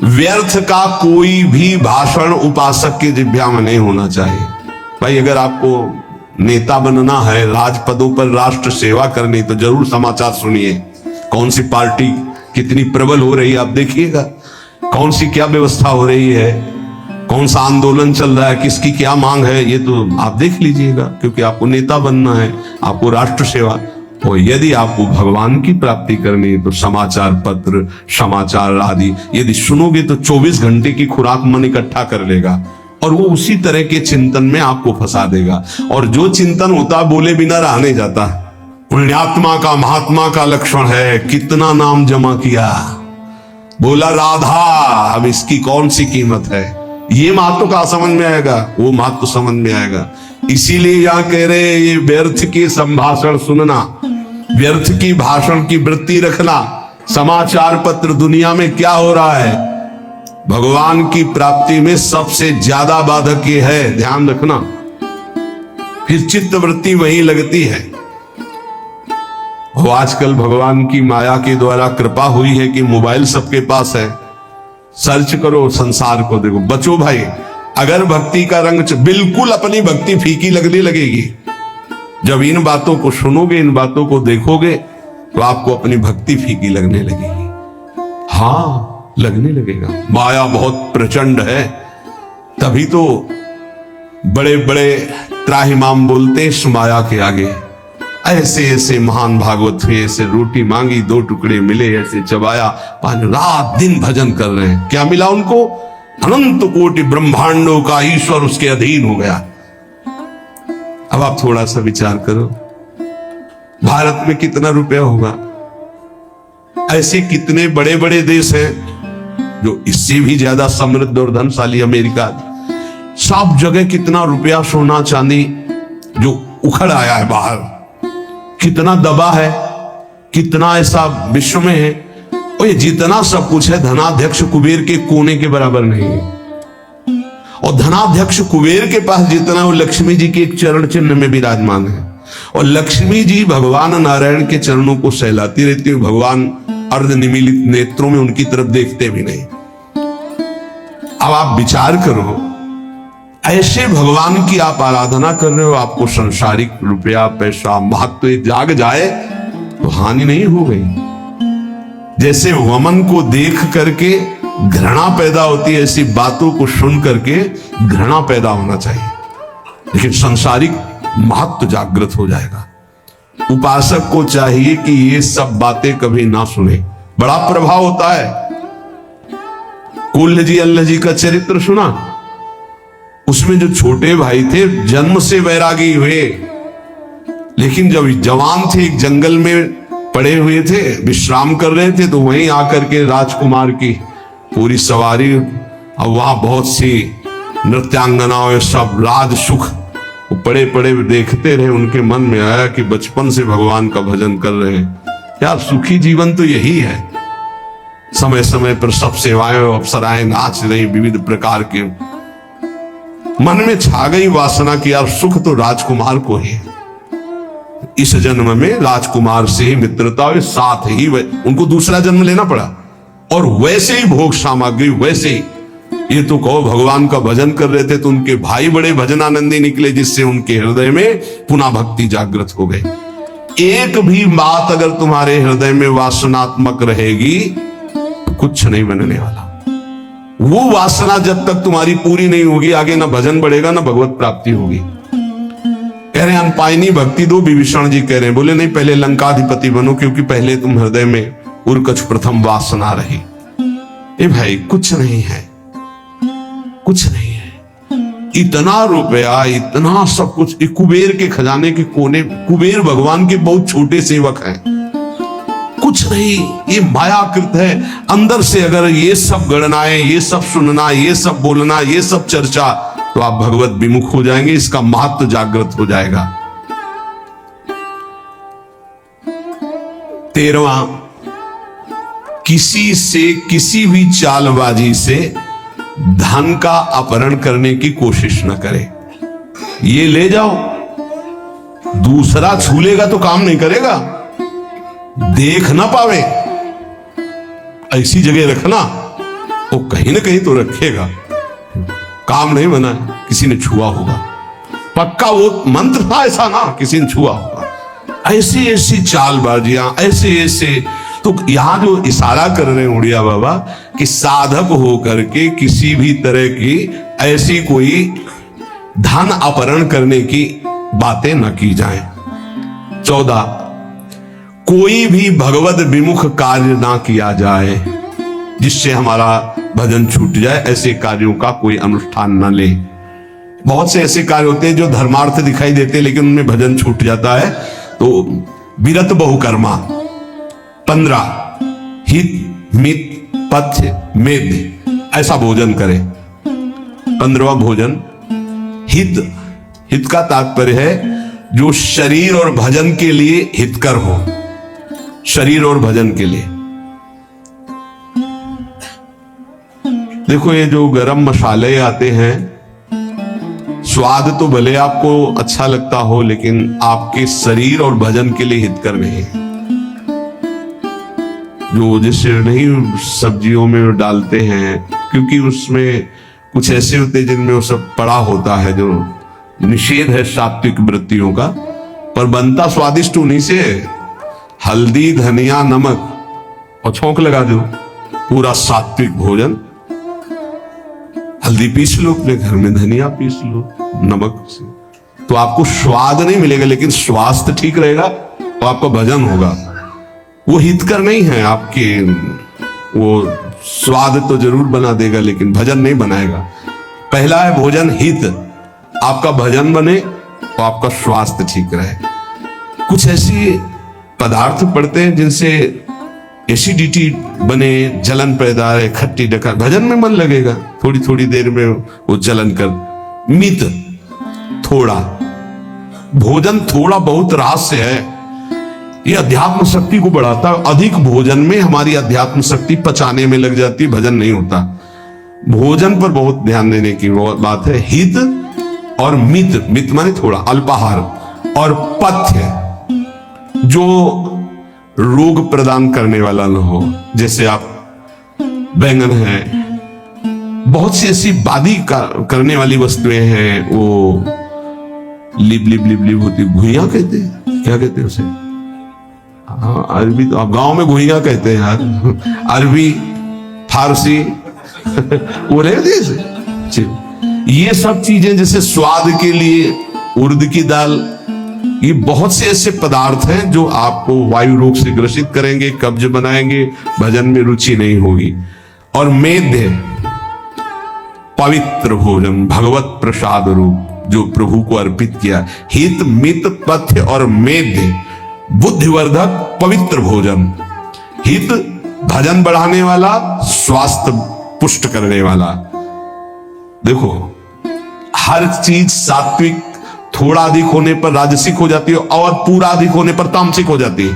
व्यर्थ का कोई भी भाषण उपासक के जिह्वा में नहीं होना चाहिए। भाई अगर आपको नेता बनना है, राजपदों पर राष्ट्र सेवा करनी, तो जरूर समाचार सुनिए। कौन सी पार्टी कितनी प्रबल हो रही है आप देखिएगा, कौन सी क्या व्यवस्था हो रही है, कौन सा आंदोलन चल रहा है, किसकी क्या मांग है, ये तो आप देख लीजिएगा, क्योंकि आपको नेता बनना है, आपको राष्ट्र सेवा। और यदि आपको भगवान की प्राप्ति करनी है तो समाचार पत्र, समाचार आदि यदि सुनोगे तो 24 घंटे की खुराक मन इकट्ठा कर लेगा, और वो उसी तरह के चिंतन में आपको फंसा देगा। और जो चिंतन होता बोले बिना रह नहीं जाता। पुण्यात्मा का, महात्मा का लक्षण है, कितना नाम जमा किया, बोला राधा, अब इसकी कौन सी कीमत है। ये बात तो कहा समझ में आएगा, वो बात तो समझ में आएगा। इसीलिए यहां कह रहे ये व्यर्थ की संभाषण सुनना, व्यर्थ की भाषण की वृत्ति रखना। समाचार पत्र, दुनिया में क्या हो रहा है, भगवान की प्राप्ति में सबसे ज्यादा बाधक ये है, ध्यान रखना। फिर चित्त वृत्ति वहीं लगती है। वो आजकल भगवान की माया के द्वारा कृपा हुई है कि मोबाइल सबके पास है, सर्च करो, संसार को देखो। बचो भाई, अगर भक्ति का रंग बिल्कुल अपनी भक्ति फीकी लगने लगेगी। जब इन बातों को सुनोगे, इन बातों को देखोगे, तो आपको अपनी भक्ति फीकी लगने लगेगी। हाँ, लगने लगेगा। माया बहुत प्रचंड है, तभी तो बड़े बड़े त्राहिमाम बोलते हैं इस माया के आगे। ऐसे ऐसे महान भागवत हुए, ऐसे रोटी मांगी 2 टुकड़े मिले, ऐसे चबाया, रात दिन भजन कर रहे हैं। क्या मिला उनको? अनंत कोटि ब्रह्मांडों का ईश्वर उसके अधीन हो गया। अब आप थोड़ा सा विचार करो, भारत में कितना रुपया होगा? ऐसे कितने बड़े बड़े देश हैं जो इससे भी ज्यादा समृद्ध और धनशाली, अमेरिका, सब जगह कितना रुपया, सोना चांदी जो उखड़ आया है बाहर, कितना दबा है, कितना ऐसा विश्व में है। और ये जितना सब कुछ है धनाध्यक्ष कुबेर के कोने के बराबर नहीं है। और धनाध्यक्ष कुबेर के पास जितना, वो लक्ष्मी जी के एक चरण चिन्ह में विराजमान है। और लक्ष्मी जी भगवान नारायण के चरणों को सहलाती रहती है। भगवान अर्ध निमीलित नेत्रों में उनकी तरफ देखते भी नहीं। अब आप विचार करो, ऐसे भगवान की आप आराधना कर रहे हो, आपको संसारिक रुपया पैसा महत्व जाग जाए तो हानि नहीं हो गई? जैसे वमन को देख करके घृणा पैदा होती है, ऐसी बातों को सुन करके घृणा पैदा होना चाहिए, लेकिन संसारिक महत्व जागृत हो जाएगा। उपासक को चाहिए कि ये सब बातें कभी ना सुने, बड़ा प्रभाव होता है। कुल्ल जी अल्लाह जी का चरित्र सुना, उसमें जो छोटे भाई थे जन्म से वैरागी हुए, लेकिन जब जवान थे एक जंगल में पड़े हुए थे, विश्राम कर रहे थे, तो वहीं आकर के राजकुमार की पूरी सवारी, अब वहां बहुत सी नृत्यांगनाओं, सब राज सुख पड़े पड़े देखते रहे। उनके मन में आया कि बचपन से भगवान का भजन कर रहे हैं, यार सुखी जीवन तो यही है। समय समय पर सब सेवाएं अप्सराएं नाच रही, विविध प्रकार के। मन में छा गई वासना की यार सुख तो राजकुमार को ही है। इस जन्म में राजकुमार से ही मित्रता हुई, साथ ही उनको दूसरा जन्म लेना पड़ा, और वैसे ही भोग सामग्री वैसे ही। ये तो कहो भगवान का भजन कर रहे थे तो उनके भाई बड़े भजनानंदी निकले, जिससे उनके हृदय में पुनः भक्ति जागृत हो गई। एक भी बात अगर तुम्हारे हृदय में वासनात्मक रहेगी तो कुछ नहीं बनने वाला। वो वासना जब तक तुम्हारी पूरी नहीं होगी, आगे ना भजन बढ़ेगा ना भगवत प्राप्ति होगी। कह रहे हैं अनपायनी भक्ति दो, विभीषण जी कह रहे हैं, बोले नहीं पहले लंकाधिपति बनो, क्योंकि पहले तुम हृदय में उर्कच प्रथम वासना रही। ए भाई कुछ नहीं है, कुछ नहीं है। इतना रुपया, इतना सब कुछ, कुबेर के खजाने के कोने, कुबेर भगवान के बहुत छोटे सेवक हैं, कुछ नहीं, ये मायाकृत है। अंदर से अगर ये सब गणनाएं, ये सब सुनना, ये सब बोलना, ये सब चर्चा, तो आप भगवत विमुख हो जाएंगे, इसका महत्व जागृत हो जाएगा। 13वां, किसी से किसी भी चालबाजी से धन का अपहरण करने की कोशिश न करें। ये ले जाओ, दूसरा छू लेगा तो काम नहीं करेगा, देख ना पावे ऐसी जगह रखना, वो कहीं ना कहीं तो रखेगा, काम नहीं बना, किसी ने छुआ होगा, पक्का वो मंत्र था ऐसा ना, किसी ने छुआ होगा। ऐसी ऐसी चालबाजियां, ऐसे ऐसे, तो यहां जो इशारा कर रहे हैं उड़िया बाबा कि साधक हो करके किसी भी तरह की ऐसी कोई धन अपहरण करने की बातें न की जाएं। 14, कोई भी भगवत विमुख कार्य ना किया जाए जिससे हमारा भजन छूट जाए, ऐसे कार्यों का कोई अनुष्ठान न ले। बहुत से ऐसे कार्य होते हैं जो धर्मार्थ दिखाई देते हैं लेकिन उनमें भजन छूट जाता है, तो विरत बहुकर्मा। 15, हित मित पथ्य मेद, ऐसा भोजन करें। 15वां भोजन हित, हित का तात्पर्य है जो शरीर और भजन के लिए हितकर हो, शरीर और भजन के लिए। देखो ये जो गरम मसाले आते हैं, स्वाद तो भले आपको अच्छा लगता हो लेकिन आपके शरीर और भजन के लिए हितकर नहीं है। जो जैसे नहीं सब्जियों में डालते हैं, क्योंकि उसमें कुछ ऐसे होते हैं जिनमें वो सब पड़ा होता है, जो निषेध है सात्विक वृत्तियों का, पर बनता स्वादिष्ट उन्हीं से। हल्दी धनिया नमक और छौंक लगा दो, पूरा सात्विक भोजन। हल्दी पीस लो अपने घर में, धनिया पीस लो नमक से, तो आपको स्वाद नहीं मिलेगा लेकिन स्वास्थ्य ठीक रहेगा, तो आपका भजन होगा। वो हितकर नहीं है आपके, वो स्वाद तो जरूर बना देगा लेकिन भजन नहीं बनाएगा। पहला है भोजन हित, आपका भजन बने तो आपका स्वास्थ्य ठीक रहे। कुछ ऐसी पदार्थ पड़ते हैं जिनसे एसिडिटी बने, जलन पैदा है, खट्टी डकार, भजन में मन लगेगा, थोड़ी थोड़ी देर में वो जलन कर। मित थोड़ा, भोजन थोड़ा बहुत रहस्य है, ये अध्यात्म शक्ति को बढ़ाता है। अधिक भोजन में हमारी अध्यात्म शक्ति पचाने में लग जाती, भजन नहीं होता। भोजन पर बहुत ध्यान देने की बात है। हित और मित, मित माने थोड़ा, अल्पाहार, और पथ्य जो रोग प्रदान करने वाला न हो, जैसे आप बैंगन है, बहुत सी ऐसी बादी करने वाली वस्तुएं हैं, वो लिप लिप लिप लिप होती, घुइयां कहते हैं, क्या कहते हैं उसे? हाँ, अरबी तो आप गांव में घुइयां कहते हैं यार, अरबी फारसी वो रहते। ये सब चीजें जैसे स्वाद के लिए उड़द की दाल, ये बहुत से ऐसे पदार्थ हैं जो आपको वायु रोग से ग्रसित करेंगे, कब्ज बनाएंगे, भजन में रुचि नहीं होगी। और मेध्य पवित्र भोजन, भगवत प्रसाद रूप जो प्रभु को अर्पित किया। हित मित पथ्य और मेध्य बुद्धिवर्धक पवित्र भोजन। हित भजन बढ़ाने वाला, स्वास्थ्य पुष्ट करने वाला। देखो हर चीज सात्विक थोड़ा अधिक होने पर राजसिक हो जाती है और पूरा अधिक होने पर तामसिक हो जाती है।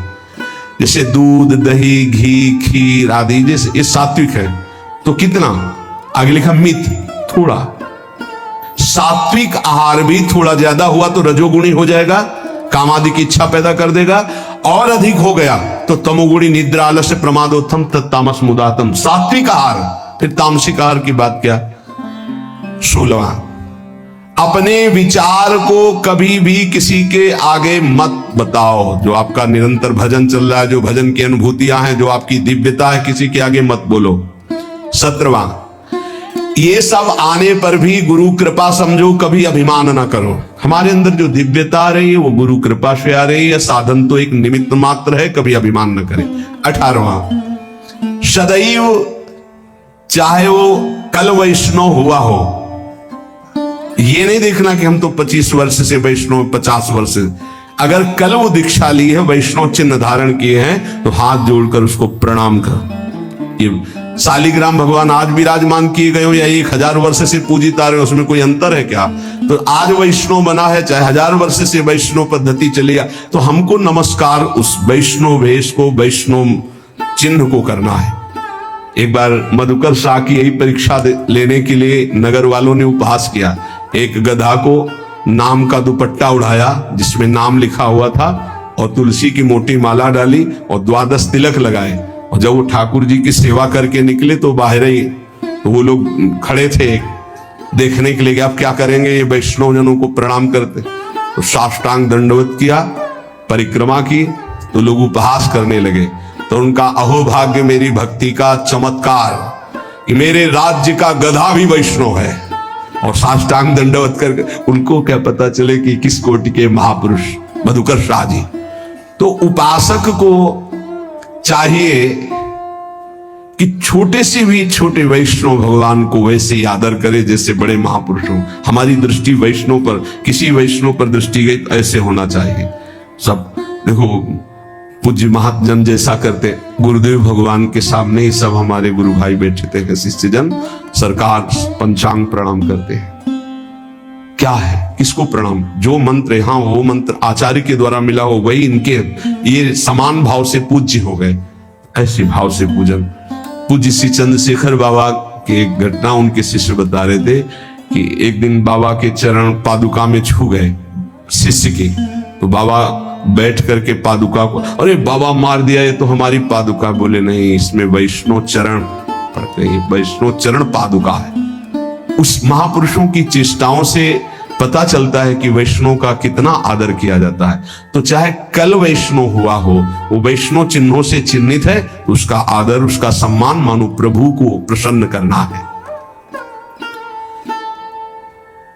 जैसे दूध, दही, घी, खीर आदि, जैसे ये सात्विक है तो कितना, आगे लिखा मित थोड़ा। सात्विक आहार भी थोड़ा ज्यादा हुआ तो रजोगुणी हो जाएगा, कामादि की इच्छा पैदा कर देगा, और अधिक हो गया तो तमोगुणी, निद्रा, आलस्य, प्रमादोत्थम, तत्तामस मुदातम। सात्विक आहार, फिर तामसिक आहार की बात क्या? 16वां, अपने विचार को कभी भी किसी के आगे मत बताओ। जो आपका निरंतर भजन चल रहा है, जो भजन की अनुभूतियां हैं, जो आपकी दिव्यता है, किसी के आगे मत बोलो। 17वां, ये सब आने पर भी गुरु कृपा समझो, कभी अभिमान ना करो। हमारे अंदर जो दिव्यता आ रही है वो गुरु कृपा से आ रही है, साधन तो एक निमित्त मात्र है, कभी अभिमान न करें। 18वां, सदैव चाहे वो कल वैष्णव हुआ हो, ये नहीं देखना कि हम तो 25 वर्ष से वैष्णव, 50 वर्ष से, अगर कल वो दीक्षा ली है, वैष्णव चिन्ह धारण किए हैं, तो हाथ जोड़कर उसको प्रणाम कर। ये शालिग्राम भगवान आज विराजमान किए गए हो या 1000 वर्ष से पूजित आ रहे हो, उसमें कोई अंतर है क्या? तो आज वैष्णव बना है, चाहे 1000 वर्ष से वैष्णव पद्धति चलेगा, तो हमको नमस्कार उस वैष्णव वेश को, वैष्णव चिन्ह को करना है। एक बार मधुकर शाह की यही परीक्षा लेने के लिए नगर वालों ने उपहास किया। एक गधा को नाम का दुपट्टा उड़ाया जिसमें नाम लिखा हुआ था, और तुलसी की मोटी माला डाली और 12 तिलक लगाए, और जब वो ठाकुर जी की सेवा करके निकले तो बाहर ही तो वो लोग खड़े थे देखने के लिए कि आप क्या करेंगे, ये वैष्णव जनों को प्रणाम करते। तो साष्टांग दंडवत किया, परिक्रमा की, तो लोग उपहास करने लगे। तो उनका अहोभाग्य मेरी भक्ति का चमत्कार कि मेरे राज्य का गधा भी वैष्णव है, और साष्टांग दंडवत कर, उनको क्या पता चले कि किस कोटि के महापुरुष मधुकर शाह जी। तो उपासक को चाहिए कि छोटे से भी छोटे वैष्णव भगवान को वैसे ही आदर करे जैसे बड़े महापुरुषों। हमारी दृष्टि वैष्णव पर, किसी वैष्णव पर दृष्टि गई तो ऐसे होना चाहिए। सब देखो पूज्य महाजन जैसा करते, गुरुदेव भगवान के सामने ही सब हमारे गुरु भाई बैठे थे, शिष्यजन सरकार पंचांग प्रणाम करते हैं। क्या है, किसको प्रणाम? जो मंत्र है, हाँ वो मंत्र आचार्य के द्वारा मिला हो वही इनके, ये समान भाव से पूज्य हो गए। ऐसे भाव से पूजन। पूज्य श्री चंद्रशेखर बाबा की एक घटना उनके शिष्य बता रहे थे कि एक दिन बाबा के चरण पादुका में छू गए शिष्य की, तो बाबा बैठ करके पादुका को, अरे बाबा मार दिया ये तो हमारी पादुका। बोले नहीं, इसमें वैष्णव चरण पड़ते हैं, वैष्णव चरण पादुका है। उस महापुरुषों की चेष्टाओं से पता चलता है कि वैष्णव का कितना आदर किया जाता है। तो चाहे कल वैष्णव हुआ हो, वो वैष्णव चिन्हों से चिन्हित है, उसका आदर, उसका सम्मान मानो प्रभु को प्रसन्न करना है।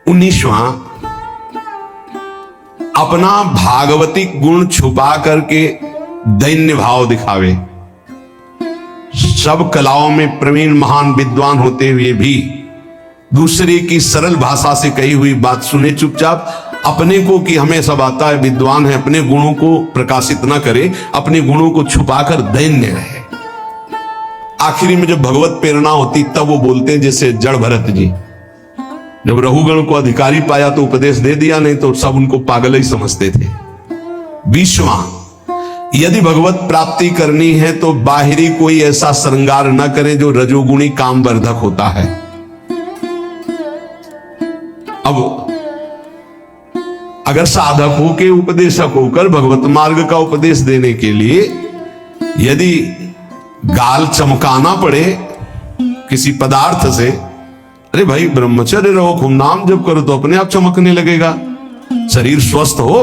19वां, अपना भागवतिक गुण छुपा करके दैन्य भाव दिखावे। सब कलाओं में प्रवीण महान विद्वान होते हुए भी दूसरे की सरल भाषा से कही हुई बात सुने चुपचाप, अपने को कि हमें सब आता है, विद्वान है, अपने गुणों को प्रकाशित न करे, अपने गुणों को छुपाकर दैन्य रहे। आखिरी में जब भगवत प्रेरणा होती तब वो बोलते हैं, जैसे जड़ भरत जी, जब रघुगण को अधिकारी पाया तो उपदेश दे दिया, नहीं तो सब उनको पागल ही समझते थे। 20वां, यदि भगवत प्राप्ति करनी है तो बाहरी कोई ऐसा श्रृंगार न करें जो रजोगुणी कामवर्धक होता है। अब अगर साधक हो के उपदेशक होकर भगवत मार्ग का उपदेश देने के लिए यदि गाल चमकाना पड़े किसी पदार्थ से, अरे भाई ब्रह्मचर्य रहो, खूब नाम जप करो तो अपने आप चमकने लगेगा। शरीर स्वस्थ हो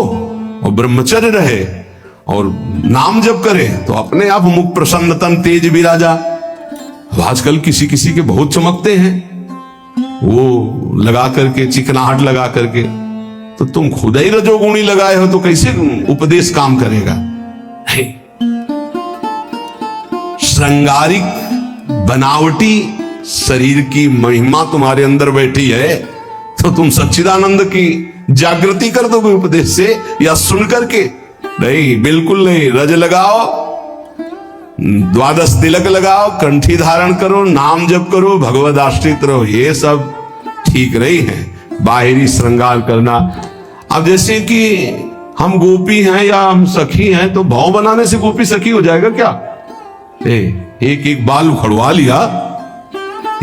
और ब्रह्मचर्य रहे और नाम जप करे तो अपने आप मुख प्रसन्न तन तेज विराजा। आजकल किसी किसी के बहुत चमकते हैं, वो लगा करके, चिकनाहट लगा करके, तो तुम खुद ही रजोगुणी लगाए हो तो कैसे उपदेश काम करेगा। श्रृंगारिक बनावटी शरीर की महिमा तुम्हारे अंदर बैठी है तो तुम सच्चिदानंद की जागृति कर दोगे उपदेश से या सुन करके? नहीं, बिल्कुल नहीं। रज लगाओ, 12 तिलक लगाओ, कंठी धारण करो, नाम जप करो, भगवद आश्रित रहो, ये सब ठीक नहीं है। बाहरी श्रृंगार करना, अब जैसे कि हम गोपी हैं या हम सखी हैं तो भाव बनाने से गोपी सखी हो जाएगा क्या? एक एक बाल उखड़वा लिया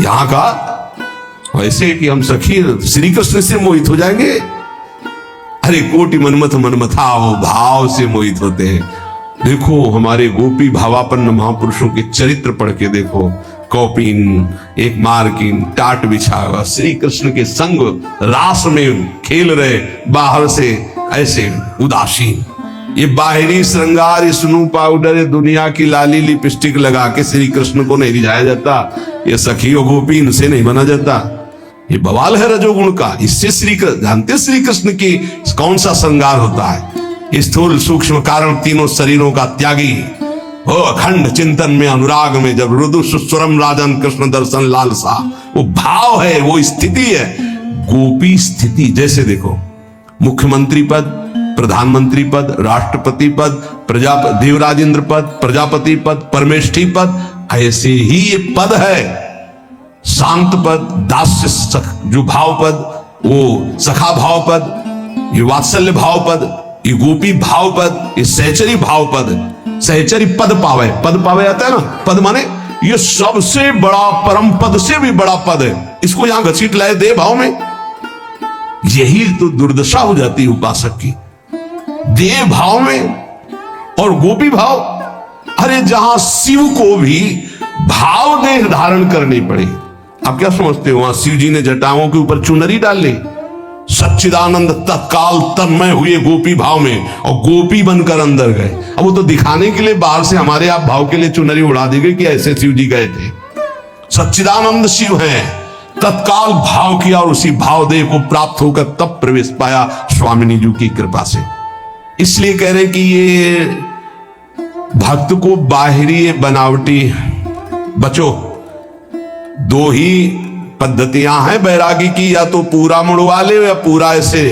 यहां का, वैसे कि हम सखी श्री कृष्ण से मोहित हो जाएंगे? अरे कोटि मनमथ मनमथाओ, भाव से मोहित होते हैं। देखो हमारे गोपी भावापन्न महापुरुषों के चरित्र पढ़ के देखो। कौपिन, एक मार्किन, टाट बिछा हुआ, श्री कृष्ण के संग रास में खेल रहे, बाहर से ऐसे उदासीन। ये बाहरी श्रृंगार, स्नू पाउडर, दुनिया की लाली लिपस्टिक लगा के श्री कृष्ण को नहीं रिझाया जाता। ये सखी और गोपी इनसे नहीं बना जाता। ये बवाल है रजोगुण का। इससे श्री कृष्ण, जानते श्री कृष्ण की कौन सा श्रृंगार होता है? स्थूल सूक्ष्म कारण तीनों शरीरों का त्यागी हो, अखंड चिंतन में, अनुराग में, जब रुदु सुस्वरम राजन कृष्ण दर्शन लालसा, वो भाव है, वो स्थिति है, गोपी स्थिति। जैसे देखो मुख्यमंत्री पद, प्रधानमंत्री पद, राष्ट्रपति पद, देवराजेंद्र पद, प्रजापति पद, परमेष्ठी पद, ऐसे ही ये पद है। शांत पद, दास्य जो भाव पद, वो सखा भाव पद, ये वात्सल्य भाव पद, ये गोपी भाव पद, ये सहचरी भाव पद। सहचरी पद पावे, पद पावे आता है ना, पद माने ये सबसे बड़ा, परम पद से भी बड़ा पद है। इसको यहां घसीट लाए दे भाव में, यही तो दुर्दशा हो जाती है उपासक की। देह भाव में और गोपी भाव। अरे जहां शिव को भी भाव देह धारण करनी पड़ी, आप क्या समझते हो? वहां शिव जी ने जटाओं के ऊपर चुनरी डाल ली, सच्चिदानंद तत्काल तन्मय हुए गोपी भाव में और गोपी बनकर अंदर गए। अब वो तो दिखाने के लिए बाहर से हमारे आप भाव के लिए चुनरी उड़ा दी गई कि ऐसे शिव जी गए थे। सच्चिदानंद शिव है, तत्काल भाव किया और उसी भाव देह को प्राप्त होकर तब प्रवेश पाया स्वामिनी जी की कृपा से। इसलिए कह रहे कि ये भक्त को बाहरी बनावटी बचो। दो ही पद्धतियां हैं बैरागी की, या तो पूरा मुड़वा ले या पूरा ऐसे।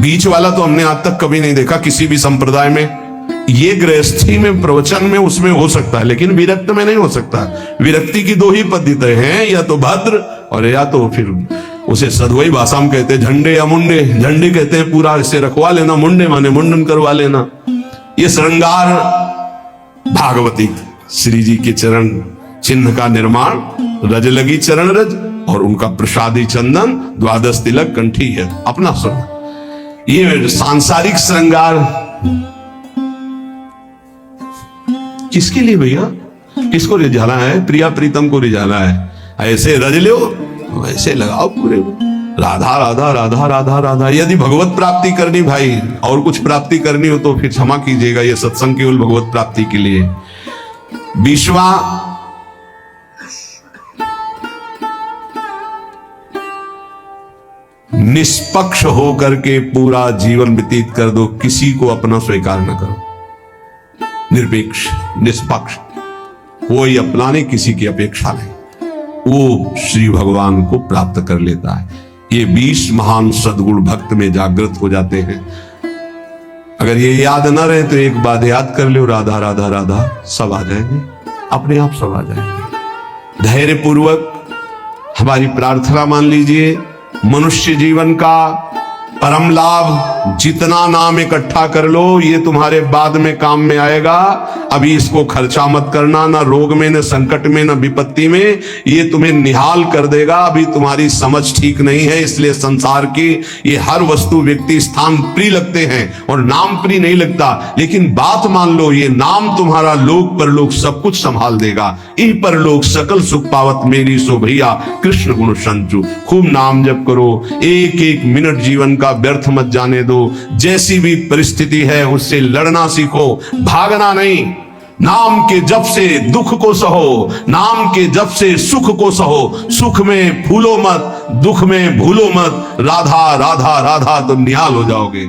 बीच वाला तो हमने आज तक कभी नहीं देखा किसी भी संप्रदाय में। ये गृहस्थी में, प्रवचन में, उसमें हो सकता है, लेकिन विरक्त में नहीं हो सकता। विरक्ति की दो ही पद्धति हैं, या तो भद्र और या तो फिर उसे सदवई भाषा में कहते हैं झंडे या मुंडे। झंडे कहते हैं पूरा इसे रखवा लेना, मुंडे माने मुंडन करवा लेना। ये श्रृंगार भागवती श्री जी के चरण चिन्ह का निर्माण, रज लगी चरण रज और उनका प्रसादी चंदन, 12 तिलक कंठी है अपना सुन। ये सांसारिक श्रृंगार किसके लिए भैया? किसको रिझाना है? प्रिया प्रीतम को रिझाना है। ऐसे रज लो, वैसे लगाओ पूरे में। राधा राधा राधा राधा राधा। यदि भगवत प्राप्ति करनी भाई, और कुछ प्राप्ति करनी हो तो फिर क्षमा कीजिएगा, यह सत्संग केवल भगवत प्राप्ति के लिए। 20वां, निष्पक्ष होकर के पूरा जीवन व्यतीत कर दो, किसी को अपना स्वीकार न करो। निरपेक्ष, निष्पक्ष, कोई अपनाने किसी की अपेक्षा नहीं, वो श्री भगवान को प्राप्त कर लेता है। ये 20 महान सद्गुण भक्त में जागृत हो जाते हैं। अगर ये याद न रहे तो एक बात याद कर लो, राधा राधा राधा, सब आ जाएंगे, अपने आप सब आ जाएंगे। धैर्य पूर्वक हमारी प्रार्थना मान लीजिए, मनुष्य जीवन का परम लाभ जितना नाम इकट्ठा कर लो, ये तुम्हारे बाद में काम में आएगा। अभी इसको खर्चा मत करना, ना रोग में, न संकट में, न विपत्ति में, ये तुम्हें निहाल कर देगा। अभी तुम्हारी समझ ठीक नहीं है, इसलिए संसार की ये हर वस्तु, व्यक्ति, स्थान प्रिय लगते हैं और नाम प्रिय नहीं लगता। लेकिन बात मान लो, ये नाम तुम्हारा लोक परलोक सब कुछ संभाल देगा। इह परलोक सकल सुख पावत मेरी सो भैया कृष्ण गुण संचु। खूब नाम जप करो, एक एक मिनट जीवन का व्यर्थ मत जाने दो। जैसी भी परिस्थिति है उससे लड़ना सीखो, भागना नहीं। नाम के जप से दुख को सहो, नाम के जप से सुख को सहो। सुख में फूलो मत, दुख में भूलो मत, राधा राधा राधा तो निहाल हो जाओगे।